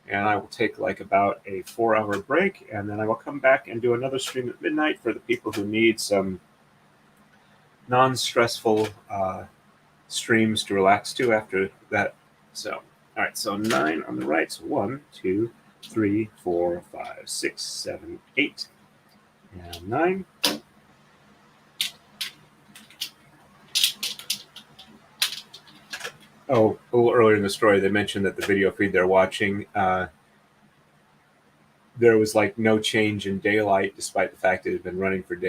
And I will take about a 4-hour break, and then I will come back and do another stream at midnight for the people who need some non-stressful streams to relax to after that. So, all right, so 9 on the right. So 1, 2, 3, 4, 5, 6, 7, 8, and 9. Oh, a little earlier in the story, they mentioned that the video feed they're watching, there was no change in daylight, despite the fact it had been running for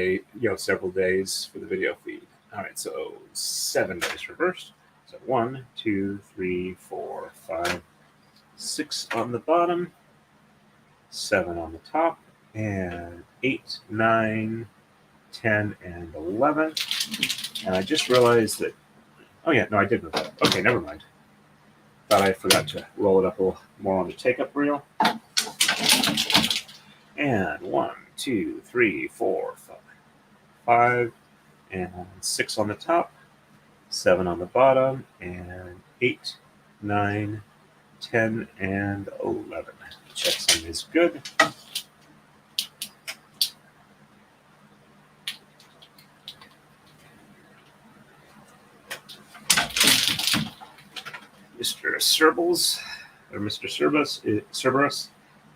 several days for the video feed. All right, so 7 is reversed. So 1, 2, 3, 4, 5, 6 on the bottom, 7 on the top, and 8, 9, 10, and 11. And I just realized that, oh yeah, no, I did move that. Okay, never mind. Thought I forgot to roll it up a little more on the take-up reel. And 1, 2, 3, 4, 5, and 6 on the top, 7 on the bottom, and 8, 9, 10, and 11. Checksum is good. Mr. Cerberus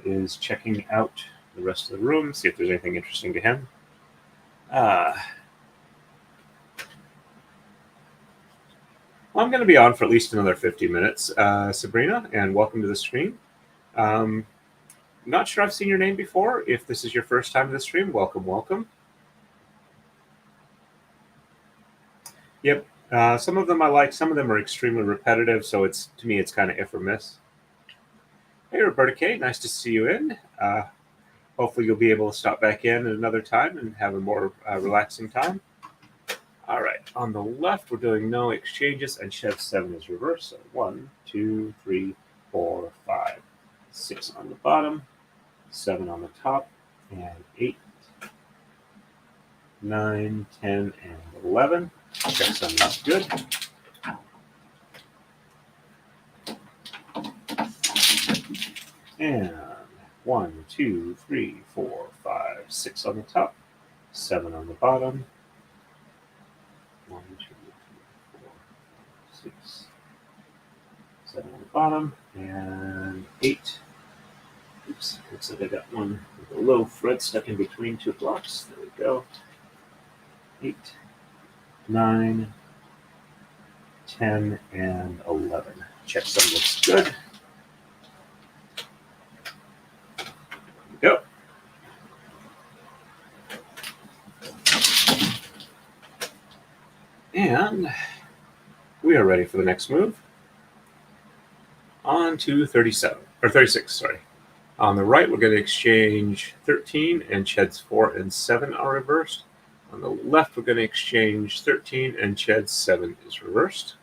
is checking out the rest of the room, see if there's anything interesting to him. Well, I'm going to be on for at least another 50 minutes. Sabrina, and welcome to the stream. Not sure I've seen your name before. If this is your first time to the stream, welcome, welcome. Yep. Some of them I like. Some of them are extremely repetitive, so to me, it's kind of if or miss. Hey, Roberta K, nice to see you in. Hopefully you'll be able to stop back in at another time and have a more relaxing time. All right, on the left, we're doing no exchanges, and shed 7 is reversed. So 1, 2, 3, 4, 5, 6 on the bottom, 7 on the top, and 8, 9, 10, and 11. Checksum is good. And 1, 2, 3, 4, 5, 6 on the top, 7 on the bottom. 1, 2, 3, 4, 6, 7 on the bottom, and 8. Oops, looks like I got one with a little thread stuck in between 2 blocks. There we go. 8, 9, 10, and 11. Check some looks good. There we go. And we are ready for the next move. On to 37, or 36, sorry. On the right, we're going to exchange 13, and sheds 4 and 7 are reversed. On the left, we're going to exchange 13, and shed 7 is reversed.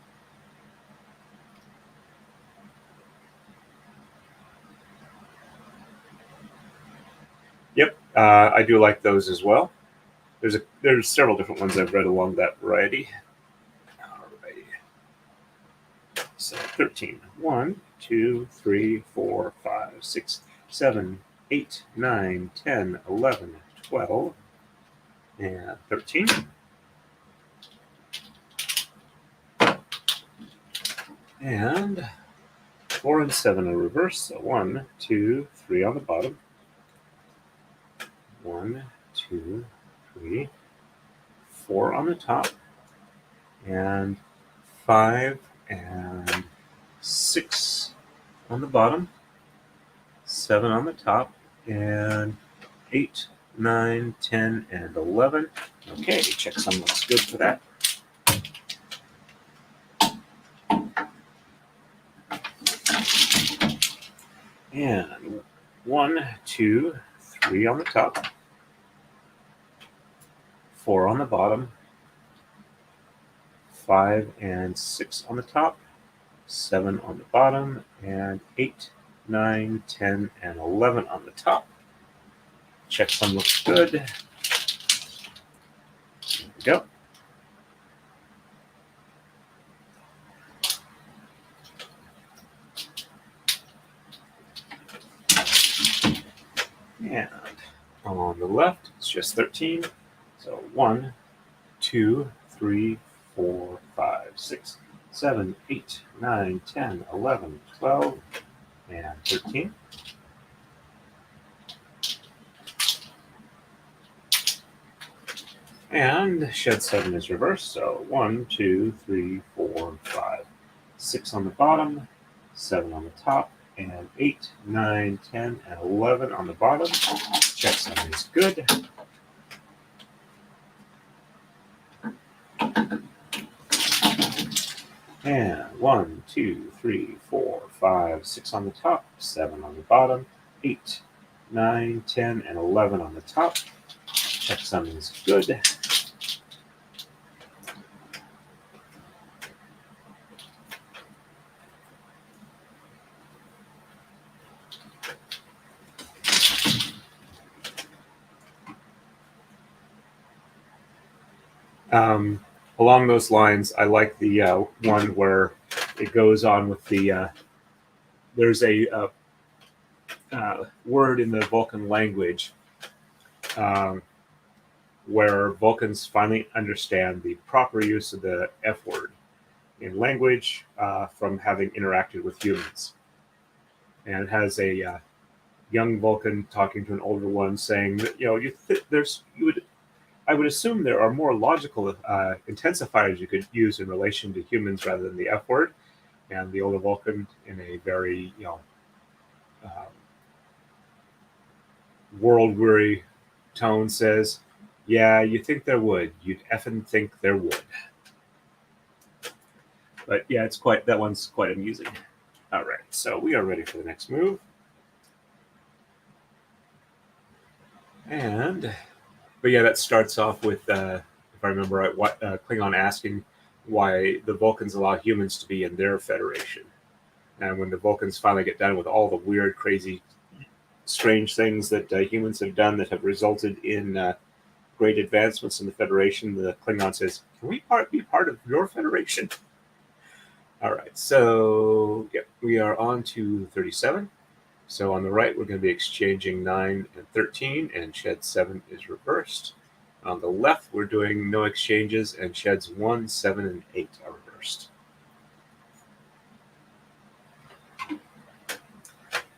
Yep, I do like those as well. There's several different ones I've read along that variety. Alrighty. So 13. 1, 2, 3, 4, 5, 6, 7, 8, 9, 10, 11, 12, and 13. And 4 and 7 are reversed. So 1, 2, 3 on the bottom. 1, 2, 3, 4 on the top, and 5 and 6 on the bottom, 7 on the top, and 8, 9, 10, and 11. Okay, check some looks good for that. And 1, 2, 3 on the top, 4 on the bottom, 5 and 6 on the top, 7 on the bottom, and 8, 9, 10, and 11 on the top. Check some looks good. There we go. And on the left, it's just 13. So 1, 2, 3, 4, 5, 6, 7, 8, 9, 10, 11, 12, and 13. And shed 7 is reversed. So 1, 2, 3, 4, 5, 6 on the bottom, 7 on the top, and 8, 9, 10, and 11 on the bottom. Check 7 is good. And 1, 2, 3, 4, 5, 6 on the top, 7 on the bottom, 8, 9, 10, and 11 on the top. Check 7 is good. Along those lines, I like the one where it goes on with the there's a word in the Vulcan language where Vulcans finally understand the proper use of the F word in language from having interacted with humans. And it has a young Vulcan talking to an older one saying that, I would assume there are more logical intensifiers you could use in relation to humans rather than the F word. And the older Vulcan, in a very, world-weary tone, says, "Yeah, you think there would. You'd effing think there would." But yeah, that one's quite amusing. All right, so we are ready for the next move. But yeah, that starts off with, if I remember right, Klingon asking why the Vulcans allow humans to be in their federation. And when the Vulcans finally get done with all the weird, crazy, strange things that humans have done that have resulted in great advancements in the Federation, the Klingon says, "Can we be part of your Federation?" All right, so we are on to 37. So on the right, we're going to be exchanging 9 and 13, and shed 7 is reversed. On the left, we're doing no exchanges, and sheds 1, 7, and 8 are reversed.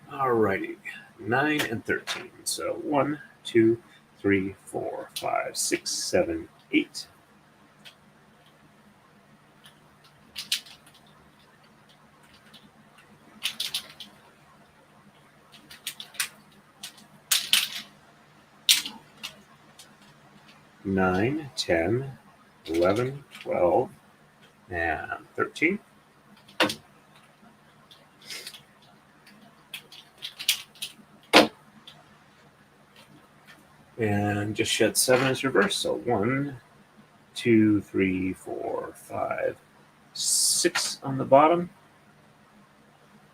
Alrighty, 9 and 13. So 1, 2, 3, 4, 5, 6, 7, 8. Nine, 10, 11, 12, and 13. And just shed 7 is reversed. So 1, 2, 3, 4, 5, 6 on the bottom.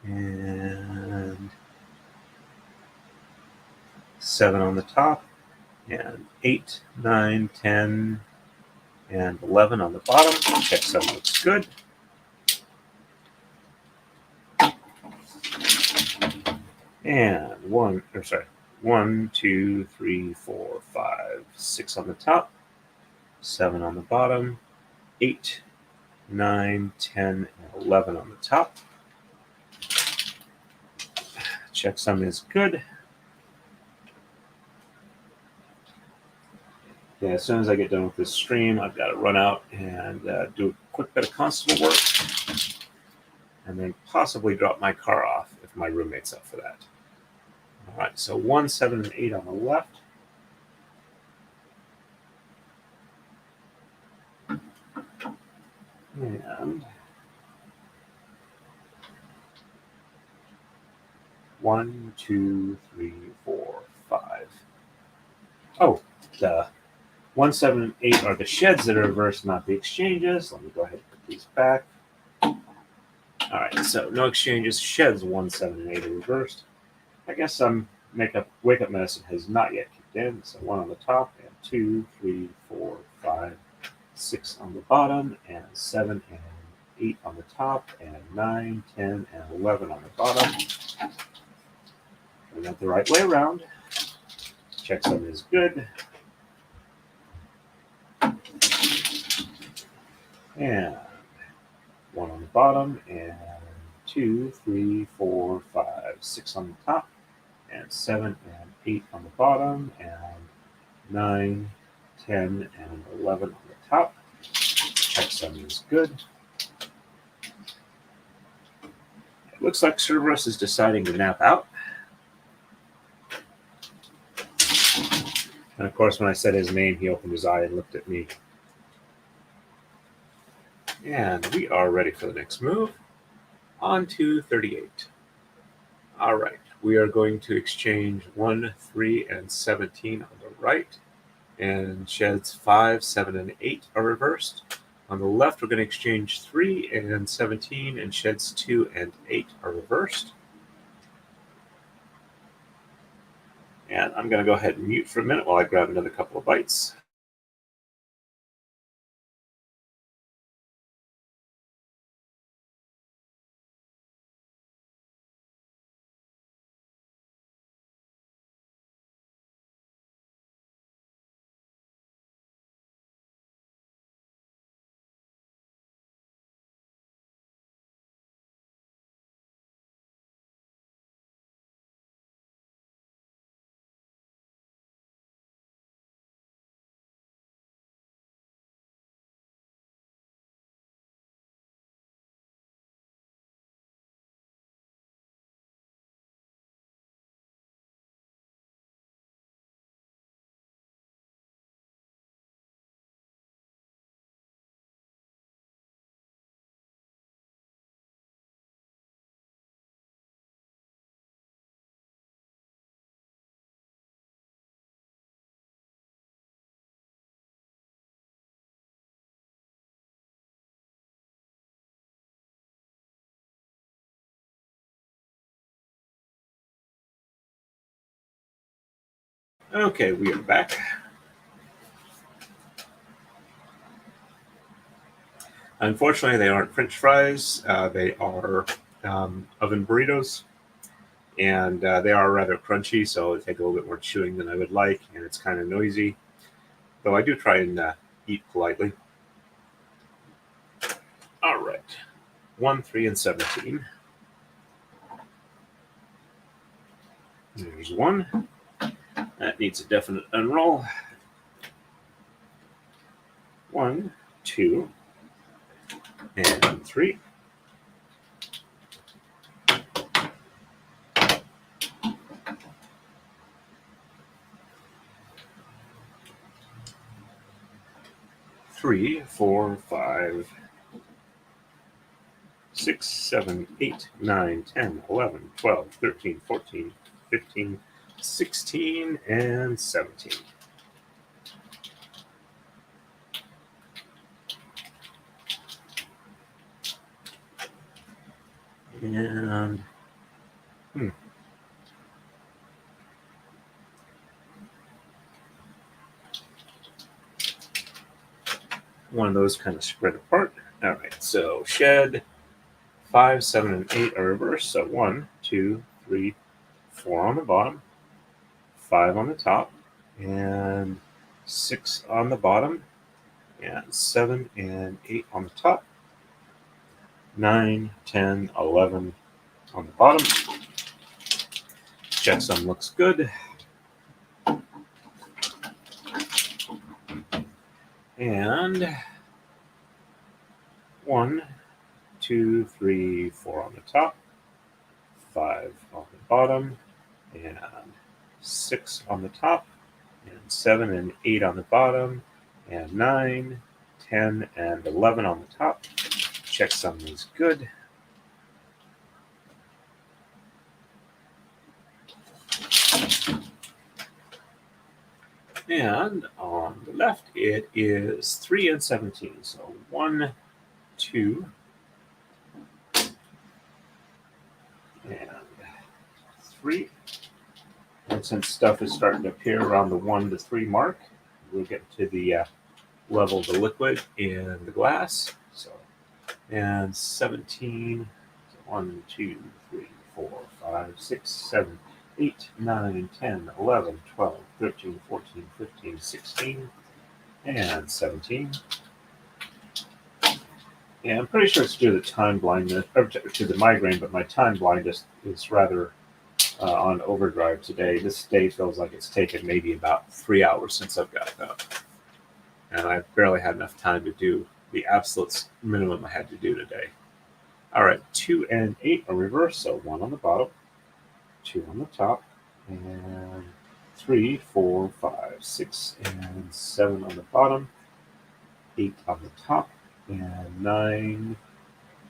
And 7 on the top. And 8, 9, 10, and 11 on the bottom. Check 7 looks good. And 1, 2, 3, 4, 5, 6 on the top, 7 on the bottom, 8, 9, 10, and 11 on the top. Checksum is good. Yeah, as soon as I get done with this stream, I've got to run out and do a quick bit of constable work, and then possibly drop my car off if my roommate's up for that. All right, so 1, 7, and 8 on the left. And 1, 2, 3, 4, 5. Oh, the 1, 7, and 8 are the sheds that are reversed, not the exchanges. Let me go ahead and put these back. All right, so no exchanges. Sheds 1, 7, and 8 are reversed. I guess some wake up medicine has not yet kicked in. So 1 on the top, and 2, 3, 4, 5, 6 on the bottom, and 7 and 8 on the top, and 9, 10, and 11 on the bottom. We went the right way around. Checksum is good. And 1 on the bottom, and 2, 3, 4, 5, 6 on the top, and 7 and 8 on the bottom, and 9, 10, and 11 on the top. Checksum is good. It looks like Cerberus is deciding to nap out. And of course, when I said his name, he opened his eye and looked at me. And we are ready for the next move. On to 38. All right, we are going to exchange 1, 3, and 17 on the right. And sheds 5, 7, and 8 are reversed. On the left, we're going to exchange 3 and 17, and sheds 2 and 8 are reversed. And I'm going to go ahead and mute for a minute while I grab another couple of bites. Okay, we are back. Unfortunately, they aren't French fries. They are oven burritos, and they are rather crunchy, so it take a little bit more chewing than I would like, and it's kind of noisy. though I do try and eat politely. All right, 1, 3, and 17. There's 1. That needs a definite unroll. 1, 2, and 3. Three, 4, 5, 6, 7, 8, 9, 10, 11, 12, 13, 14, 15, 16, and 17. And one of those kind of spread apart. All right, so shed 5, 7, and 8 are reversed. So 1, 2, 3, 4 on the bottom, 5 on the top, and 6 on the bottom, and 7 and 8 on the top, 9, 10, 11 on the bottom. Checksum looks good. And 1, 2, 3, 4 on the top, 5 on the bottom, and 6 on the top, and 7 and 8 on the bottom, and 9, 10, and 11 on the top. Checksum is good. And on the left, it is 3 and 17. So 1, 2, and 3. And since stuff is starting to appear around the 1 to 3 mark, we'll get to the level of the liquid in the glass. So, and 17, 1, 2, 3, 4, 5, 6, 7, 8, 9, 10, 11, 12, 13, 14, 15, 16, and 17. Yeah, I'm pretty sure it's due to the time blindness, or to the migraine, but my time blindness is rather on overdrive today. This day feels like it's taken maybe about 3 hours since I've got up. And I've barely had enough time to do the absolute minimum I had to do today. All right, 2 and 8 are reversed, so 1 on the bottom, 2 on the top, and 3, 4, 5, 6, and 7 on the bottom, 8 on the top, and 9,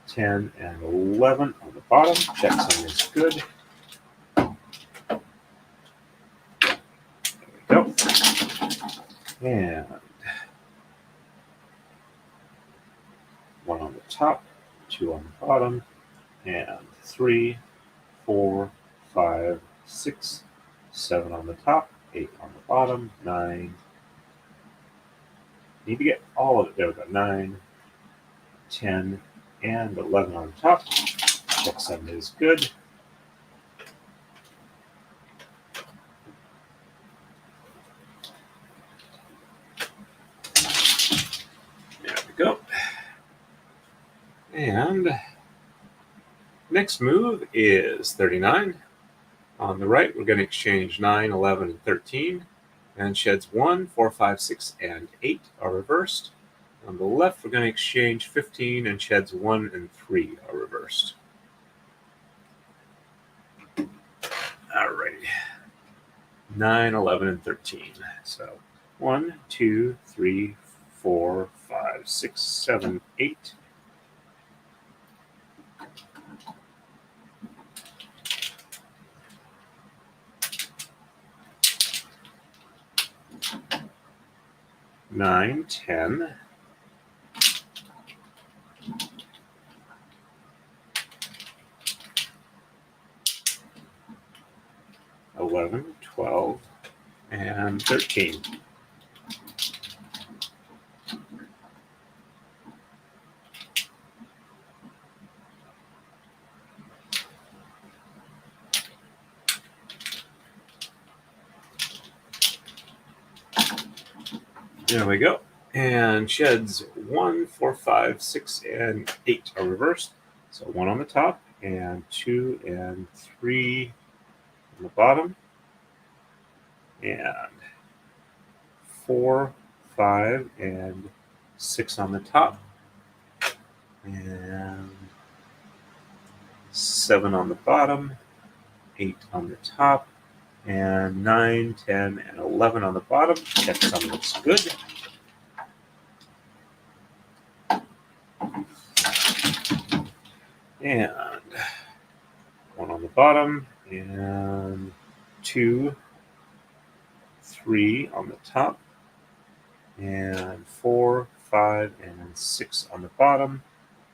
10, and 11 on the bottom. Checksum is good. There we go. And 1 on the top, 2 on the bottom, and 3, 4, 5, 6, 7 on the top, 8 on the bottom, 9. Need to get all of it. There we go. 9, 10, and 11 on the top. Checksum is good. There we go. And next move is 39. On the right, we're going to exchange 9, 11, and 13. And sheds 1, 4, 5, 6, and 8 are reversed. On the left, we're going to exchange 15, and sheds 1 and 3 are reversed. All right. 9, 11, and 13. So 1, 2, 3, 4, 5, 6, 7, 8. Nine, 10, 11, 12, and 13. There we go. And sheds 1, 4, 5, 6, and 8 are reversed. So 1 on the top, and 2 and 3 on the bottom, and 4, 5, and 6 on the top, and 7 on the bottom, 8 on the top, and 9, 10, and 11 on the bottom. Check some looks good. And 1 on the bottom, and 2, 3 on the top, and 4, 5, and 6 on the bottom,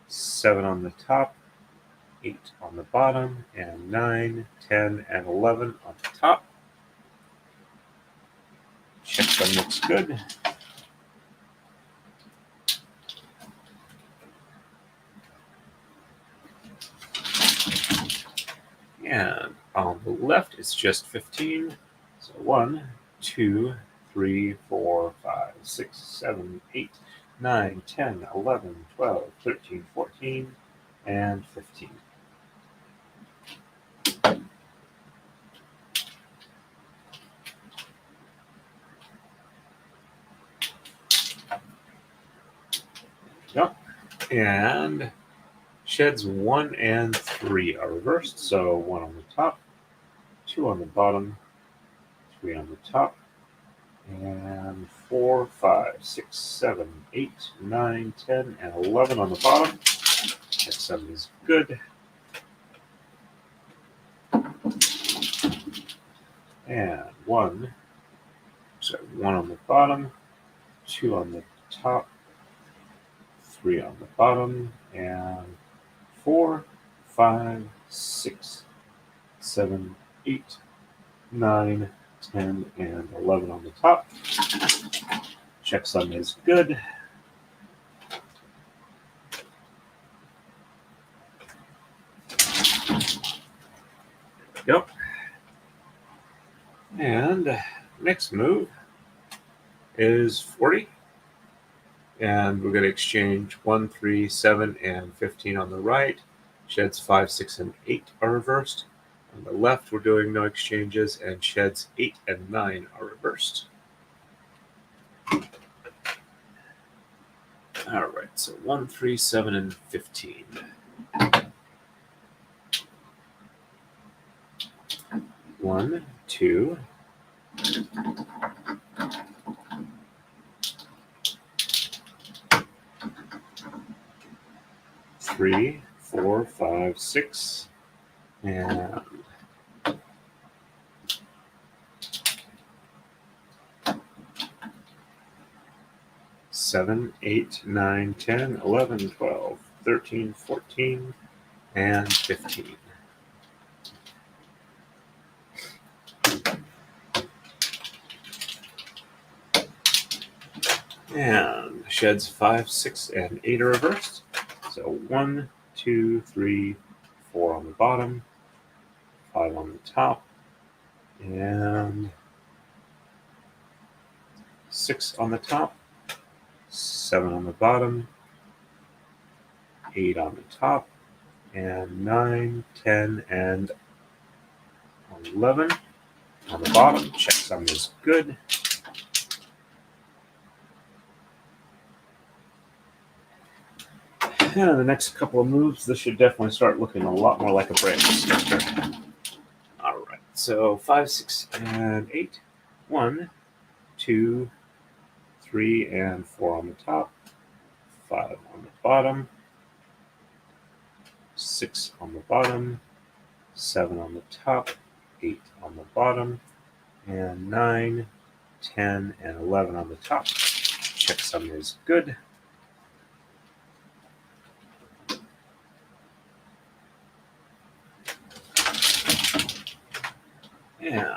7 on the top, 8 on the bottom, and 9, 10, and 11 on the top. Check them looks good. And on the left, it's just 15. So 1, 2, 3, 4, 5, 6, 7, 8, 9, 10, 11, 12, 13, 14, and 15. Yep. And sheds 1 and 3 are reversed. So 1 on the top, 2 on the bottom, 3 on the top, and 4, 5, 6, 7, 8, 9, 10, and 11 on the bottom. Check 7 is good. And 1 on the bottom, 2 on the top, 3 on the bottom, and 4, 5, 6, 7, 8, 9, 10, and 11 on the top. Checksum is good. Yep. And next move is 40. And we're going to exchange 1, 3, 7, and 15 on the right. Sheds 5, 6, and 8 are reversed. On the left, we're doing no exchanges, and sheds 8 and 9 are reversed. All right, so 1, 3, 7, and 15. 1, 2, 3, 4, 5, 6, and 7, 8, 9, 10, 11, 12, 13, 14, and 15. And sheds 5, 6, and 8 are reversed. So 1, 2, 3, 4 on the bottom, 5 on the top, and 6 on the top, 7 on the bottom, 8 on the top, and 9, 10, and 11 on the bottom. Checksum is good. And the next couple of moves, this should definitely start looking a lot more like a braid structure. All right, so 5, 6, and 8. 1, 2, 3, and 4 on the top, 5 on the bottom, 6 on the bottom, 7 on the top, 8 on the bottom, and 9, 10, and 11 on the top. Checksum is good. And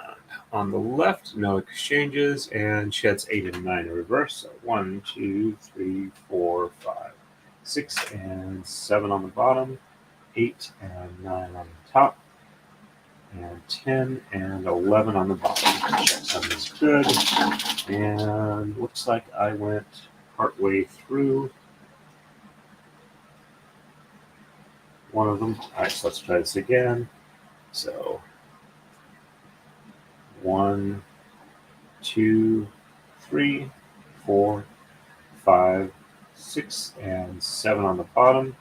on the left, no exchanges, and sheds 8 and 9 are reversed. So 1, 2, 3, 4, 5, 6, and 7 on the bottom, 8 and 9 on the top, and 10 and 11 on the bottom. Check some is good. And looks like I went partway through one of them. All right, so let's try this again. So 1, 2, 3, 4, 5, 6, and 7 on the bottom,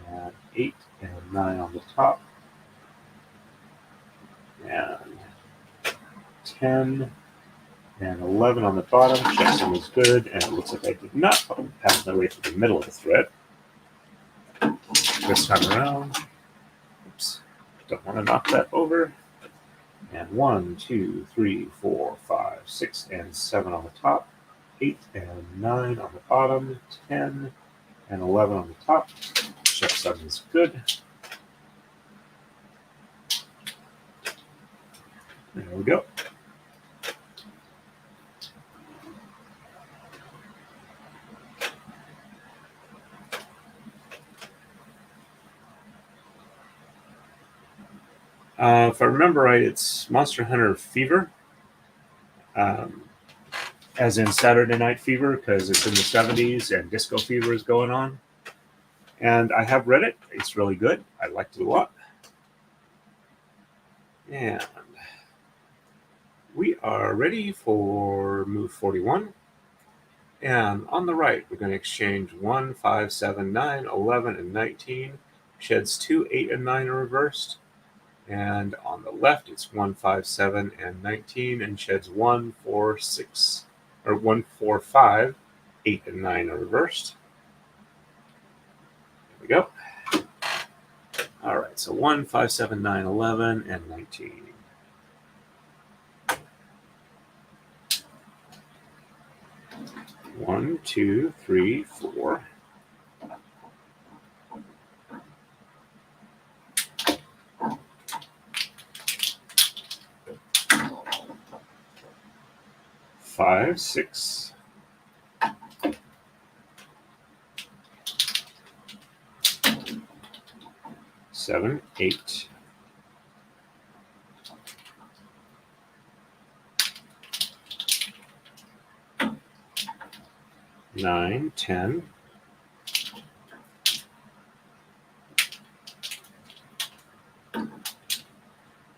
and 8 and 9 on the top, and 10 and 11 on the bottom. Checksum is good, and it looks like I did not pass my way through the middle of the thread. This time around, oops, don't want to knock that over. And 1, 2, 3, 4, 5, 6, and 7 on the top, 8 and 9 on the bottom, 10 and 11 on the top. Checksum is good. There we go. If I remember right, it's Monster Hunter Fever, as in Saturday Night Fever, because it's in the 70s and Disco Fever is going on. And I have read it. It's really good. I liked it a lot. And we are ready for move 41. And on the right, we're going to exchange 1, 5, 7, 9, 11, and 19. Sheds 2, 8, and 9 are reversed. And on the left, it's 1, 5, 7, and 19, and sheds 1, 4, 6, or 1, 4, 5, 8, and 9 are reversed. There we go. All right, so 1, 5, 7, 9, 11, and 19. One, two, three, four. Five, 6. 7, 8. 9, 10.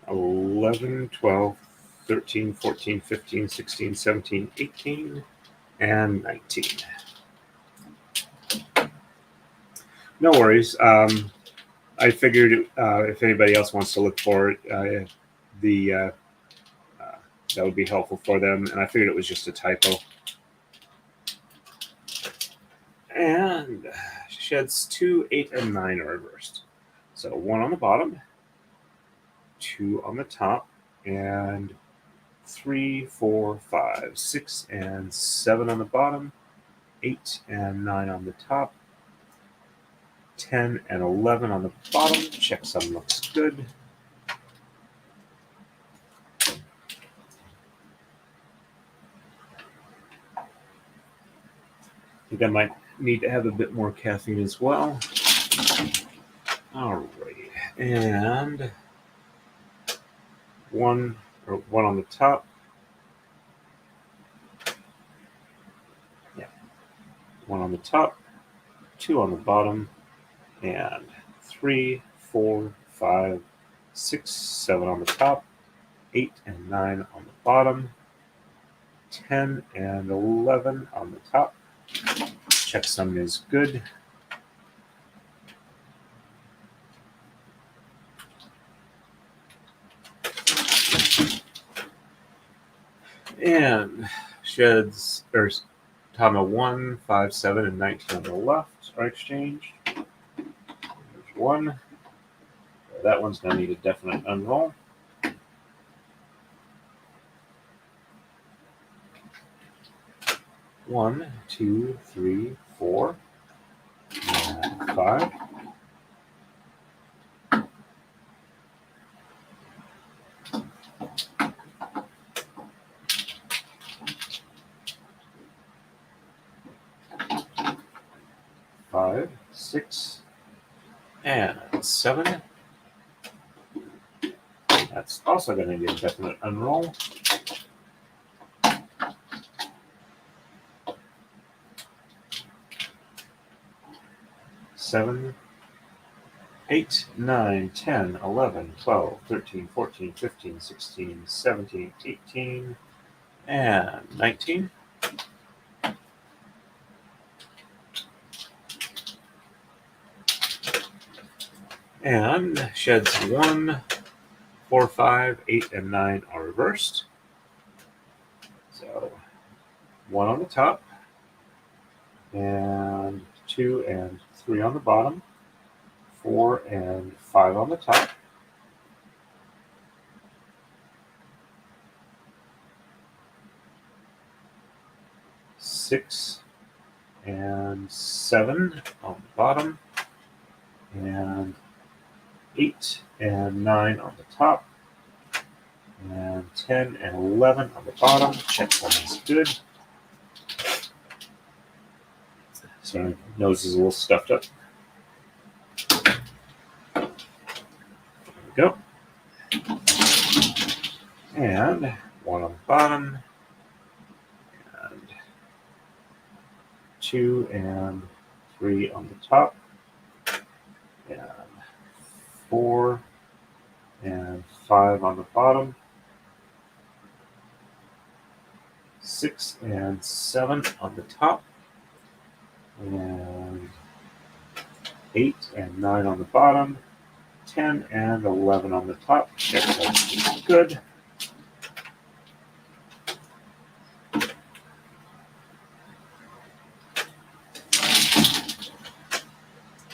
11, 12, 13, 14, 15, 16, 17, 18, and 19. No worries. I figured if anybody else wants to look for it, that would be helpful for them, and I figured it was just a typo. And sheds 2, 8, and 9 are reversed. So 1 on the bottom, 2 on the top, and 3, 4, 5, 6, and 7 on the bottom, 8 and 9 on the top, 10 and 11 on the bottom. Checksum looks good. I think I might need to have a bit more caffeine as well. All right, and one on the top. Yeah, 1 on the top, 2 on the bottom, and 3, 4, 5, 6, 7 on the top, 8 and 9 on the bottom, 10 and 11 on the top. Checksum is good. And sheds, or tama 1, 5, 7, and 19 on the left are exchanged. There's 1. That one's going to need a definite unroll. One, 2, 3, 4, and 5. Five, 6, and 7, That's also going to be a definite unroll. Seven, 8, 9, 10, 11, 12, 13, 14, 15, 16, 17, 18, and 19. And sheds 1, 4, 5, 8, and 9 are reversed. So 1 on the top, and 2 and 3 on the bottom, 4 and 5 on the top, 6 and 7 on the bottom, and 8 and 9 on the top, and 10 and 11 on the bottom. Check one is good. Sorry, nose is a little stuffed up. There we go. And 1 on the bottom, and 2 and 3 on the top, and 4 and 5 on the bottom, 6 and 7 on the top, and 8 and 9 on the bottom, 10 and 11 on the top. Check that's good.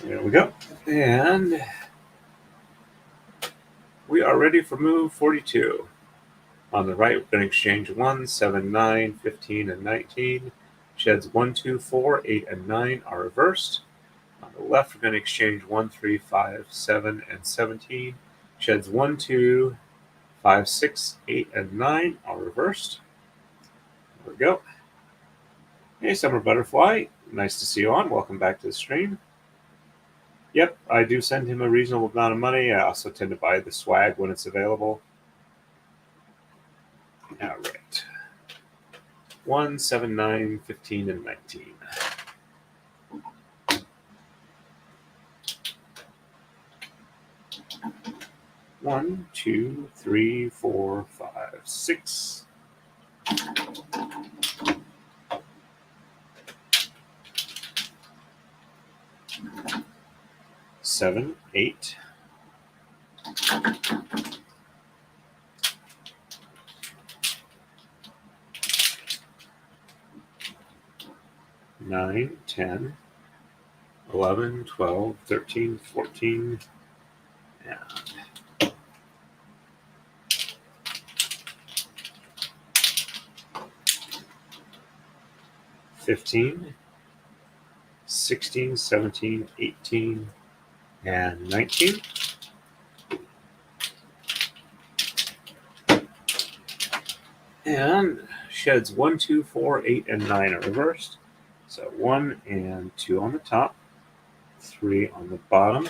There we go. And we are ready for move 42. On the right, we're going to exchange 1, 7, 9, 15, and 19. Sheds 1, 2, 4, 8, and 9 are reversed. On the left, we're going to exchange 1, 3, 5, 7, and 17. Sheds 1, 2, 5, 6, 8, and 9 are reversed. There we go. Hey, Summer Butterfly. Nice to see you on. Welcome back to the stream. Yep, I do send him a reasonable amount of money. I also tend to buy the swag when it's available. All right. 1, 7, 9, 15, and 19. One, 2, 3, 4, 5, 6. 7, 8. 9, 10, 11, 12, 13, 14, and 15, 16, 17, 18, and 19. And sheds 1, 2, 4, 8, and 9 are reversed. So 1 and 2 on the top, 3 on the bottom,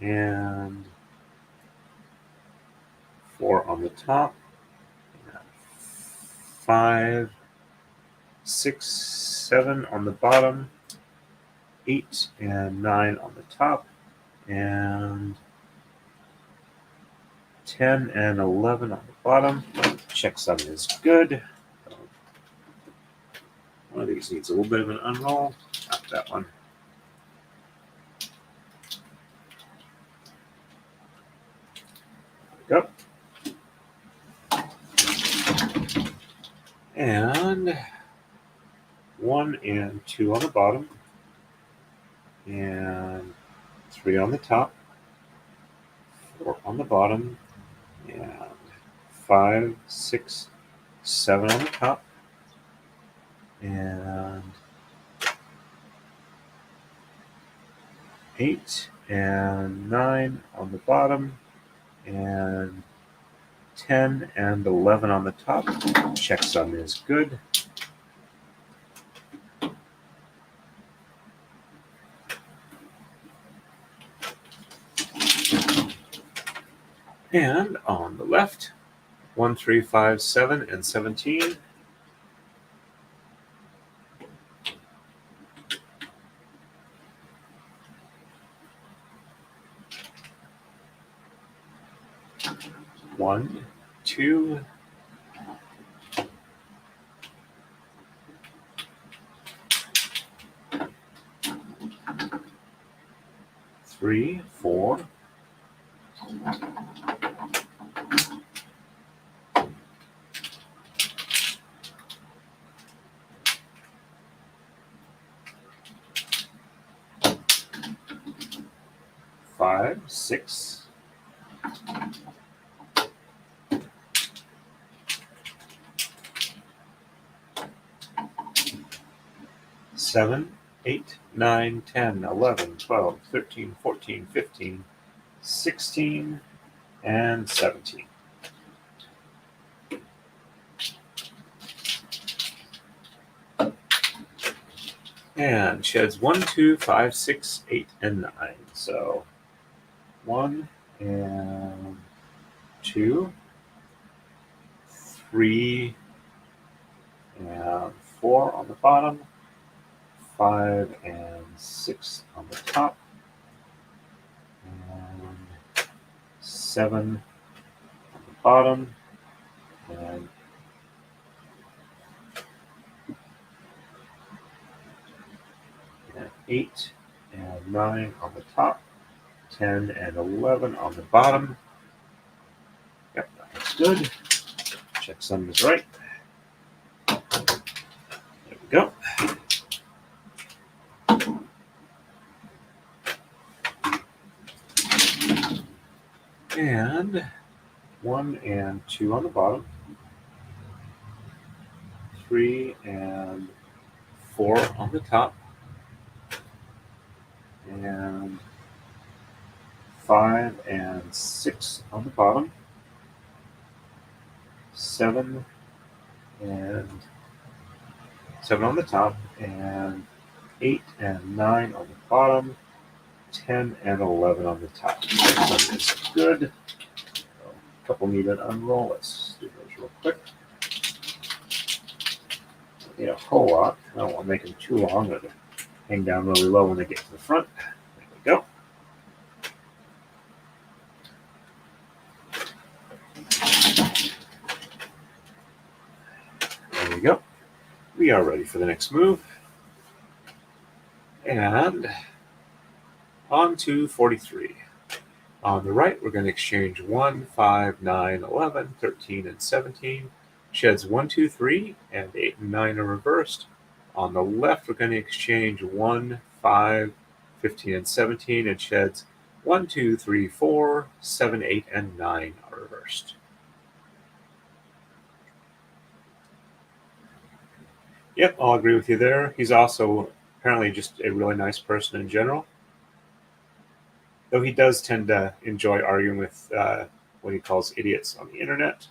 and 4 on the top, 5, 6, 7 on the bottom, 8 and 9 on the top, and 10 and 11 on the bottom. Checksum is good. One of these needs a little bit of an unroll. Not that one. There we go. And 1 and 2 on the bottom, and 3 on the top, 4 on the bottom, and 5, 6, 7 on the top, and 8 and 9 on the bottom, and 10 and 11 on the top. Checksum is good. And on the left, 1, 3, 5, 7, and 17. One, two, three, four, five, six, seven, 8, 9, 10, 11, 12, 13, 14, 15, 16, and 17. And sheds 1, 2, 5, 6, 8, and 9. So 1 and 2, 3 and 4 on the bottom, 5 and 6 on the top, and 7 on the bottom, and 8 and 9 on the top, 10 and 11 on the bottom. Yep, that looks good. Check some is right. There we go. And 1 and 2 on the bottom, 3 and 4 on the top, and 5 and 6 on the bottom, 7 and 7 on the top, and 8 and 9 on the bottom, 10 and 11 on the top. That is good. So, a couple need an unroll. Let's do those real quick. Don't need a whole lot. I don't want to make them too long. They'll hang down really low when they get to the front. There we go. There we go. We are ready for the next move. And on to 43. On the right, we're going to exchange 1, 5, 9, 11, 13, and 17. Sheds 1, 2, 3, and 8 and 9 are reversed. On the left, we're going to exchange 1, 5, 15, and 17, and sheds 1, 2, 3, 4, 7, 8, and 9 are reversed. Yep, I'll agree with you there. He's also apparently just a really nice person in general. Though he does tend to enjoy arguing with what he calls idiots on the internet.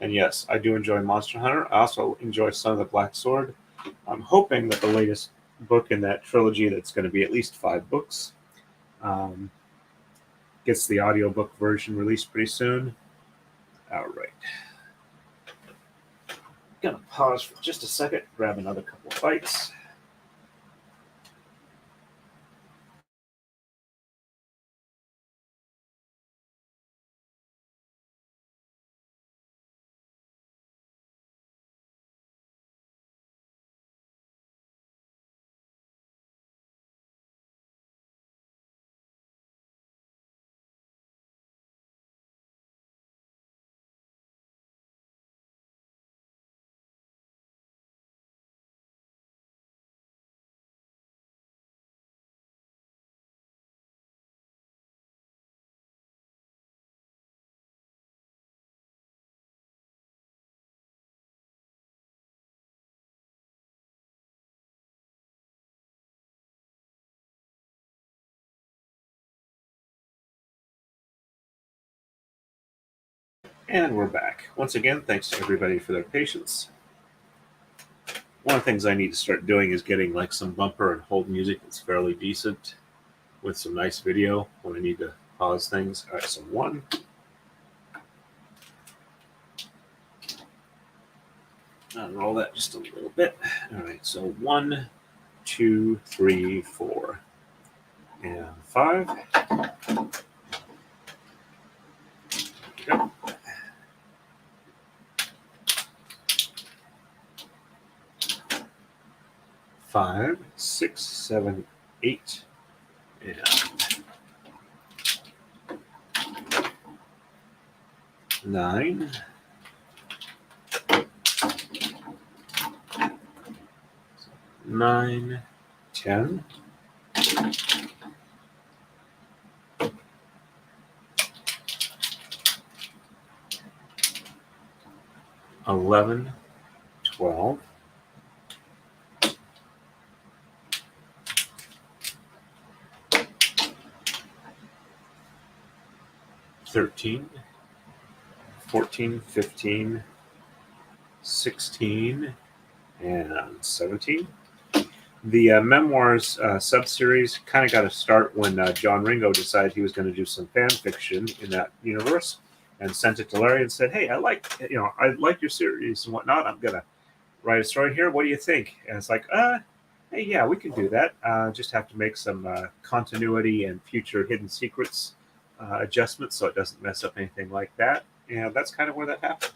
And yes, I do enjoy Monster Hunter. I also enjoy Son of the Black Sword. I'm hoping that the latest book in that trilogy, that's going to be at least 5 books, gets the audiobook version released pretty soon. All right. Gonna pause for just a second, grab another couple of bites. And we're back. Once again, thanks to everybody for their patience. One of the things I need to start doing is getting like some bumper and hold music that's fairly decent with some nice video when I need to pause things. All right, so 1. Unroll that just a little bit. All right, so 1, 2, 3, 4, and 5. Go. 5, 6, 7, 8, and 9. 9, 10. 11, 12. 13, 14, 15, 16, and 17. The Memoirs sub-series kind of got to start when John Ringo decided he was going to do some fan fiction in that universe, and sent it to Larry and said, "Hey, I like your series and whatnot. I'm gonna write a story here. What do you think?" And it's like, hey, yeah, we can do that. Just have to make some continuity and future hidden secrets adjustments so it doesn't mess up anything like that. And that's kind of where that happened.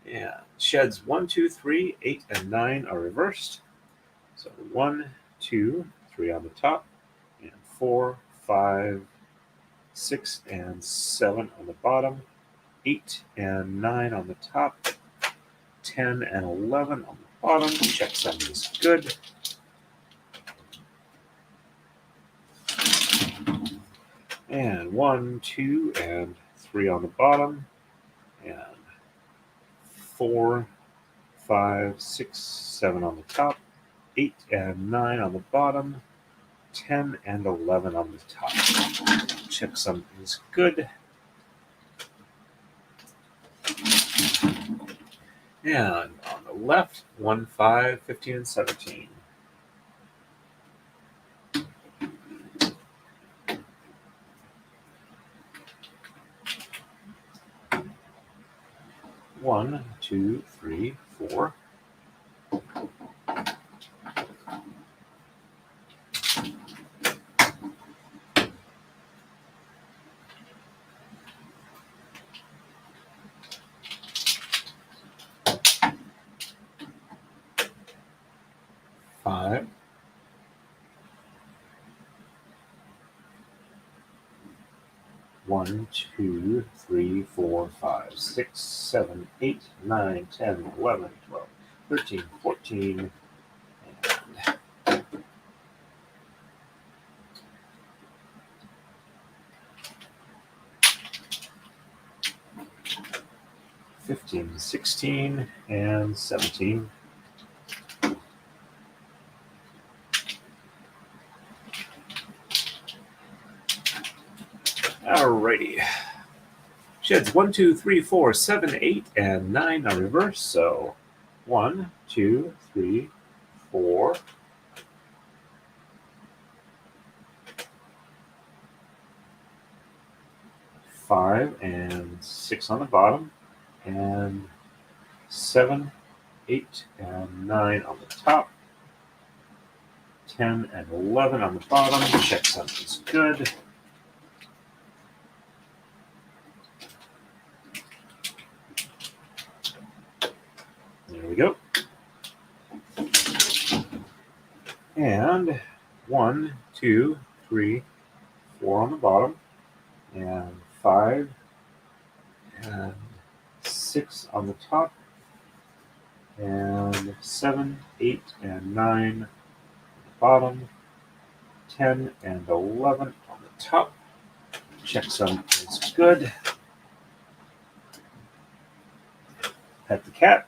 Yeah, sheds 1, 2, 3, 8, and 9 are reversed. So 1, 2, 3 on the top, and 4, 5, 6, and 7 on the bottom, 8 and 9 on the top, 10 and 11 on the bottom. Checksum is good. And 1, 2, and 3 on the bottom, and 4, 5, 6, 7 on the top, 8 and 9 on the bottom, 10 and 11 on the top. Checksum is good. And on the left, 1, 5, 15, and 17. One, 2, 3, 4. 5. 1, 2, 3, 4, 5, 6, 7, 8, 9, 10, 11, 12, 13, 14, and 15, 16, and 17. Alrighty. Sheds 1, 2, 3, 4, 7, 8, and 9 are reversed. So 1, 2, 3, 4. 5 and 6 on the bottom, and 7, 8, and 9 on the top, 10 and 11 on the bottom. Checksum is good. There we go. And 1, 2, 3, 4 on the bottom, and 5 and 6 on the top, and 7, 8, and 9 on the bottom, 10 and 11 on the top. Checksum is good. Pet the cat.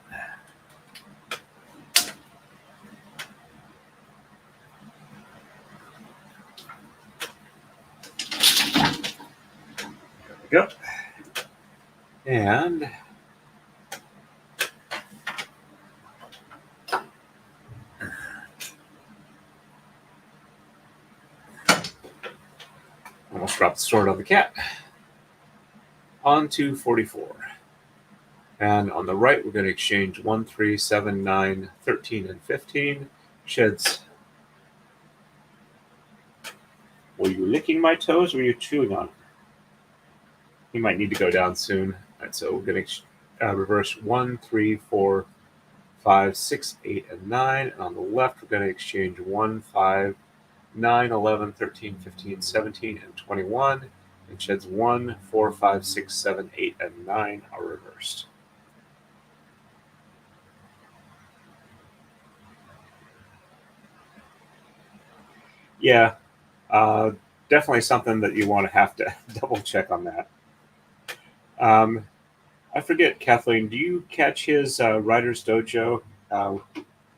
There we go. And we'll Oops, dropped the sword on the cat. On to 44. And on the right, we're going to exchange 1, 3, 7, 9, 13, and 15. Sheds. Were you licking my toes or were you chewing on them? You might need to go down soon. And so we're going to reverse 1, 3, 4, 5, 6, 8, and 9. And on the left, we're going to exchange 1, 5, 9, 11, 13, 15, 17, and 21. And sheds 1, 4, 5, 6, 7, 8, and 9 are reversed. Yeah, definitely something that you want to have to double check on that. I forget, Kathleen, do you catch his Writer's Dojo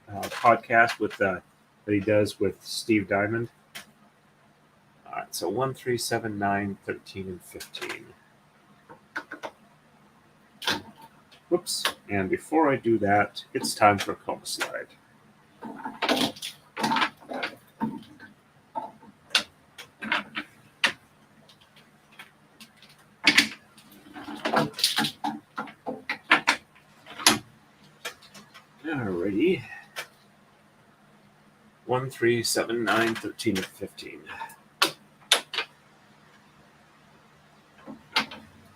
podcast with that he does with Steve Diamond? All right, so 1, 3, 7, 9, 13, and 15. Whoops. And before I do that, it's time for a coma slide. Alrighty. 1, 3, 7, 9, 13, and 15.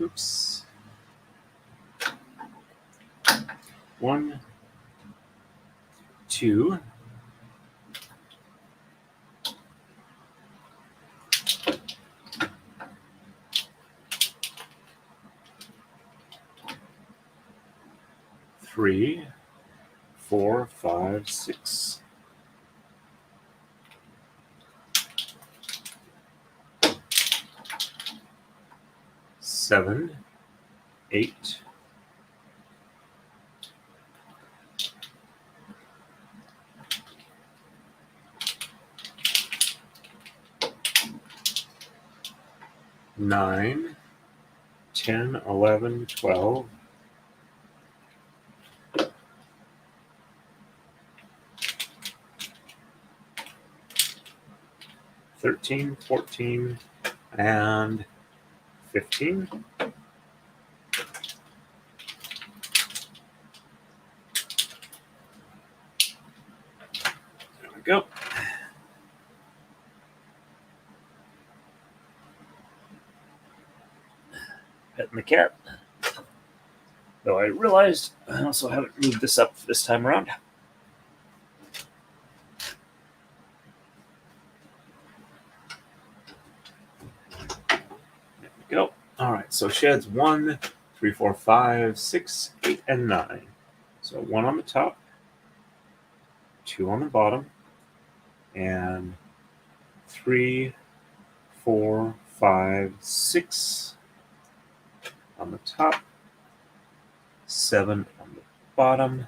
Oops. 1, 2, 3, 4, 5, 6. 7, 8. 9, 10, 11, 12. 13, 14, and 15. There we go. Petting the cat. Though I realized I also haven't moved this up this time around. There we go. All right, so sheds 1, 3, 4, 5, 6, 8, and 9. So 1 on the top, 2 on the bottom, and 3, 4, 5, 6 on the top, 7 on the bottom,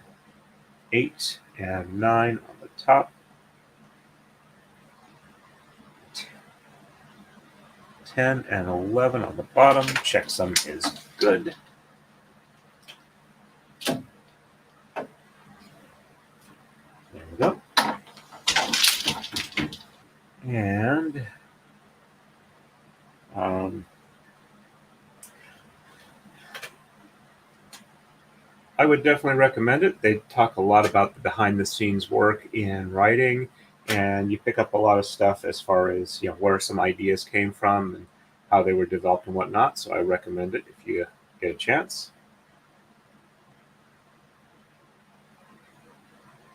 8 and 9 on the top, 10 and 11 on the bottom. Checksum is good. There we go. And I would definitely recommend it. They talk a lot about the behind-the-scenes work in writing, and you pick up a lot of stuff as far as where some ideas came from and how they were developed and whatnot. So I recommend it if you get a chance.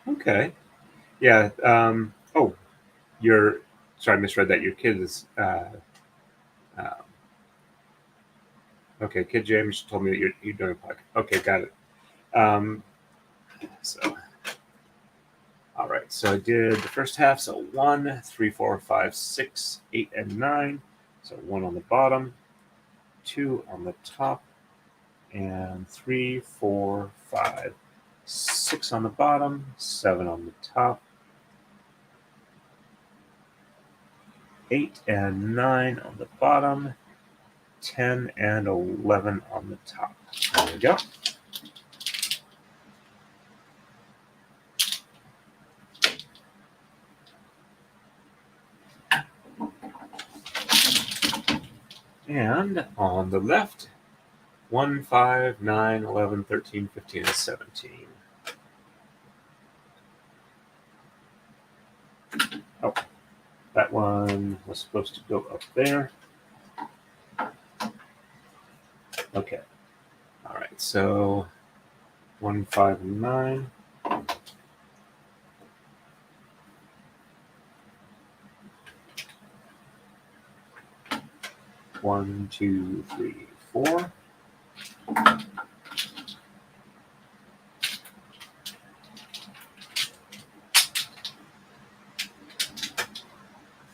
Okay. Yeah. Oh, sorry, I misread that. Your kid is. Okay, Kid James told me that you're doing a podcast. Okay, got it. All right, so I did the first half. So 1, 3, 4, 5, 6, 8, and 9. So 1 on the bottom, 2 on the top, and 3, 4, 5, 6 on the bottom, 7 on the top, 8 and 9 on the bottom, 10 and 11 on the top. There we go. And on the left, 1, 5, 9, 11, 13, 15, and 17. Oh, that one was supposed to go up there. Okay. All right, so 1, 5, and 9. One, 2, 3, 4.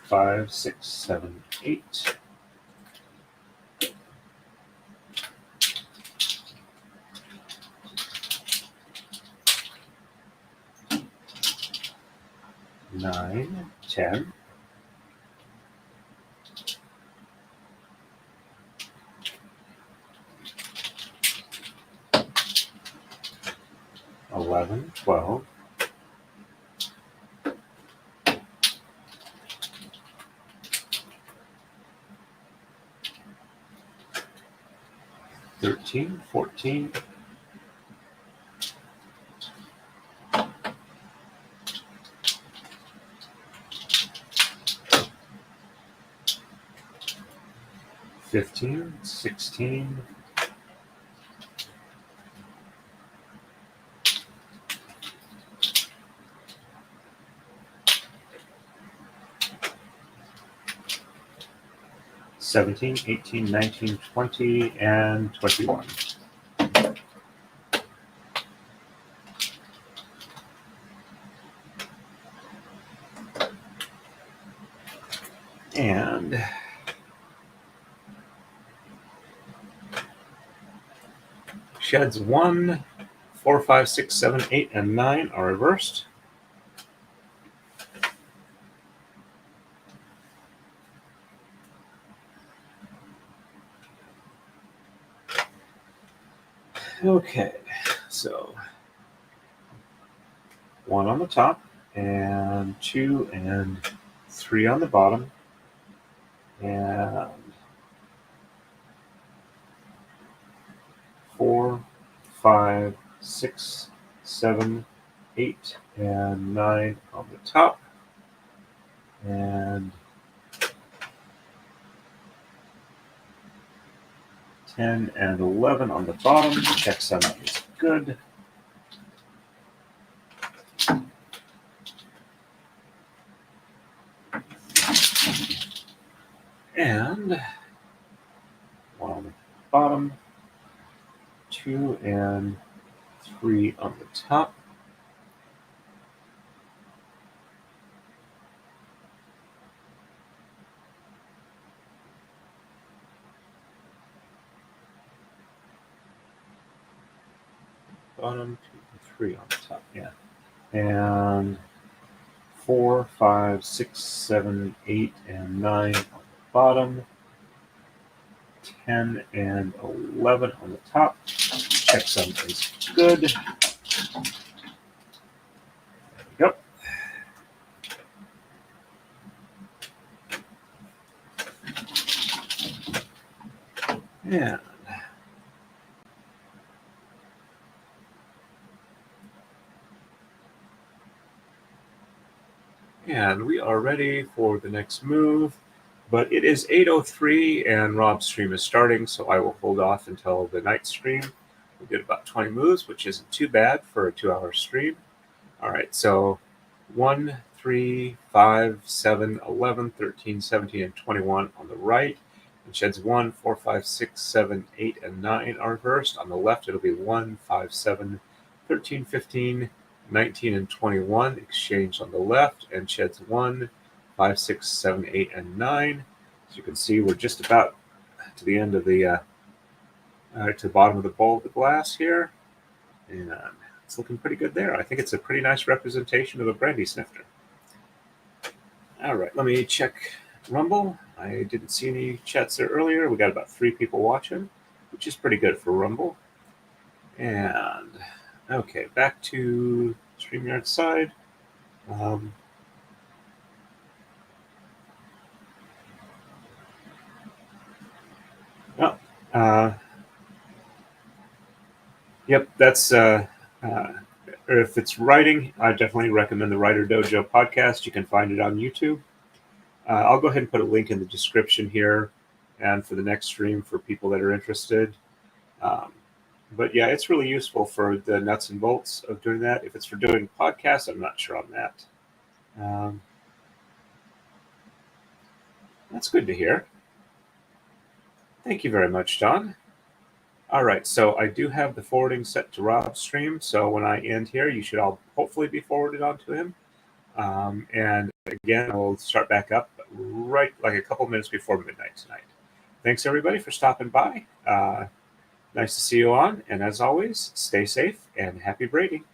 Five, 6, 7, 8. Nine, 10. 11, 12. 13, 14. 15, 16. 17, 18, 19, 20, and 21. And sheds 1, 4, 5, 6, 7, 8, and 9 are reversed. Okay, so 1 on the top, and 2 and 3 on the bottom, and 4, 5, 6, 7, 8, and 9 on the top, and 10 and 11 on the bottom. Checksum is good. And 1 on the bottom, 2 and 3 on the top. Bottom, 2 and 3 on the top, yeah. And 4, 5, 6, 7, 8, and 9 on the bottom. 10 and 11 on the top. Checksum is good. Yep. And we are ready for the next move, but it is 8:03 and Rob's stream is starting, so I will hold off until the night stream. We did about 20 moves, which isn't too bad for a 2-hour stream. All right, so 1, 3, 5, 7, 11, 13, 17, and 21 on the right. And sheds 1, 4, 5, 6, 7, 8, and 9 are reversed. On the left, it'll be 1, 5, 7, 13, 15, 19, and 21 exchanged on the left, and sheds 1, 5, 6, 7, 8, and 9. As you can see, we're just about to the end of the to the bottom of the bowl of the glass here, and it's looking pretty good there. I think it's a pretty nice representation of a brandy snifter. All right, let me check Rumble. I didn't see any chats there earlier. We got about 3 people watching, which is pretty good for Rumble. And okay, back to StreamYard side. Yep, that's or if it's writing, I definitely recommend the Writer Dojo podcast. You can find it on YouTube. I'll go ahead and put a link in the description here, and for the next stream for people that are interested. Um, but yeah, it's really useful for the nuts and bolts of doing that. If it's for doing podcasts, I'm not sure on that. Um, that's good to hear. Thank you very much, Don. All right, so I do have the forwarding set to Rob's stream. So when I end here, you should all hopefully be forwarded onto him. And again, I'll start back up right like a couple minutes before midnight tonight. Thanks everybody for stopping by. Nice to see you on. And as always, stay safe and happy braiding.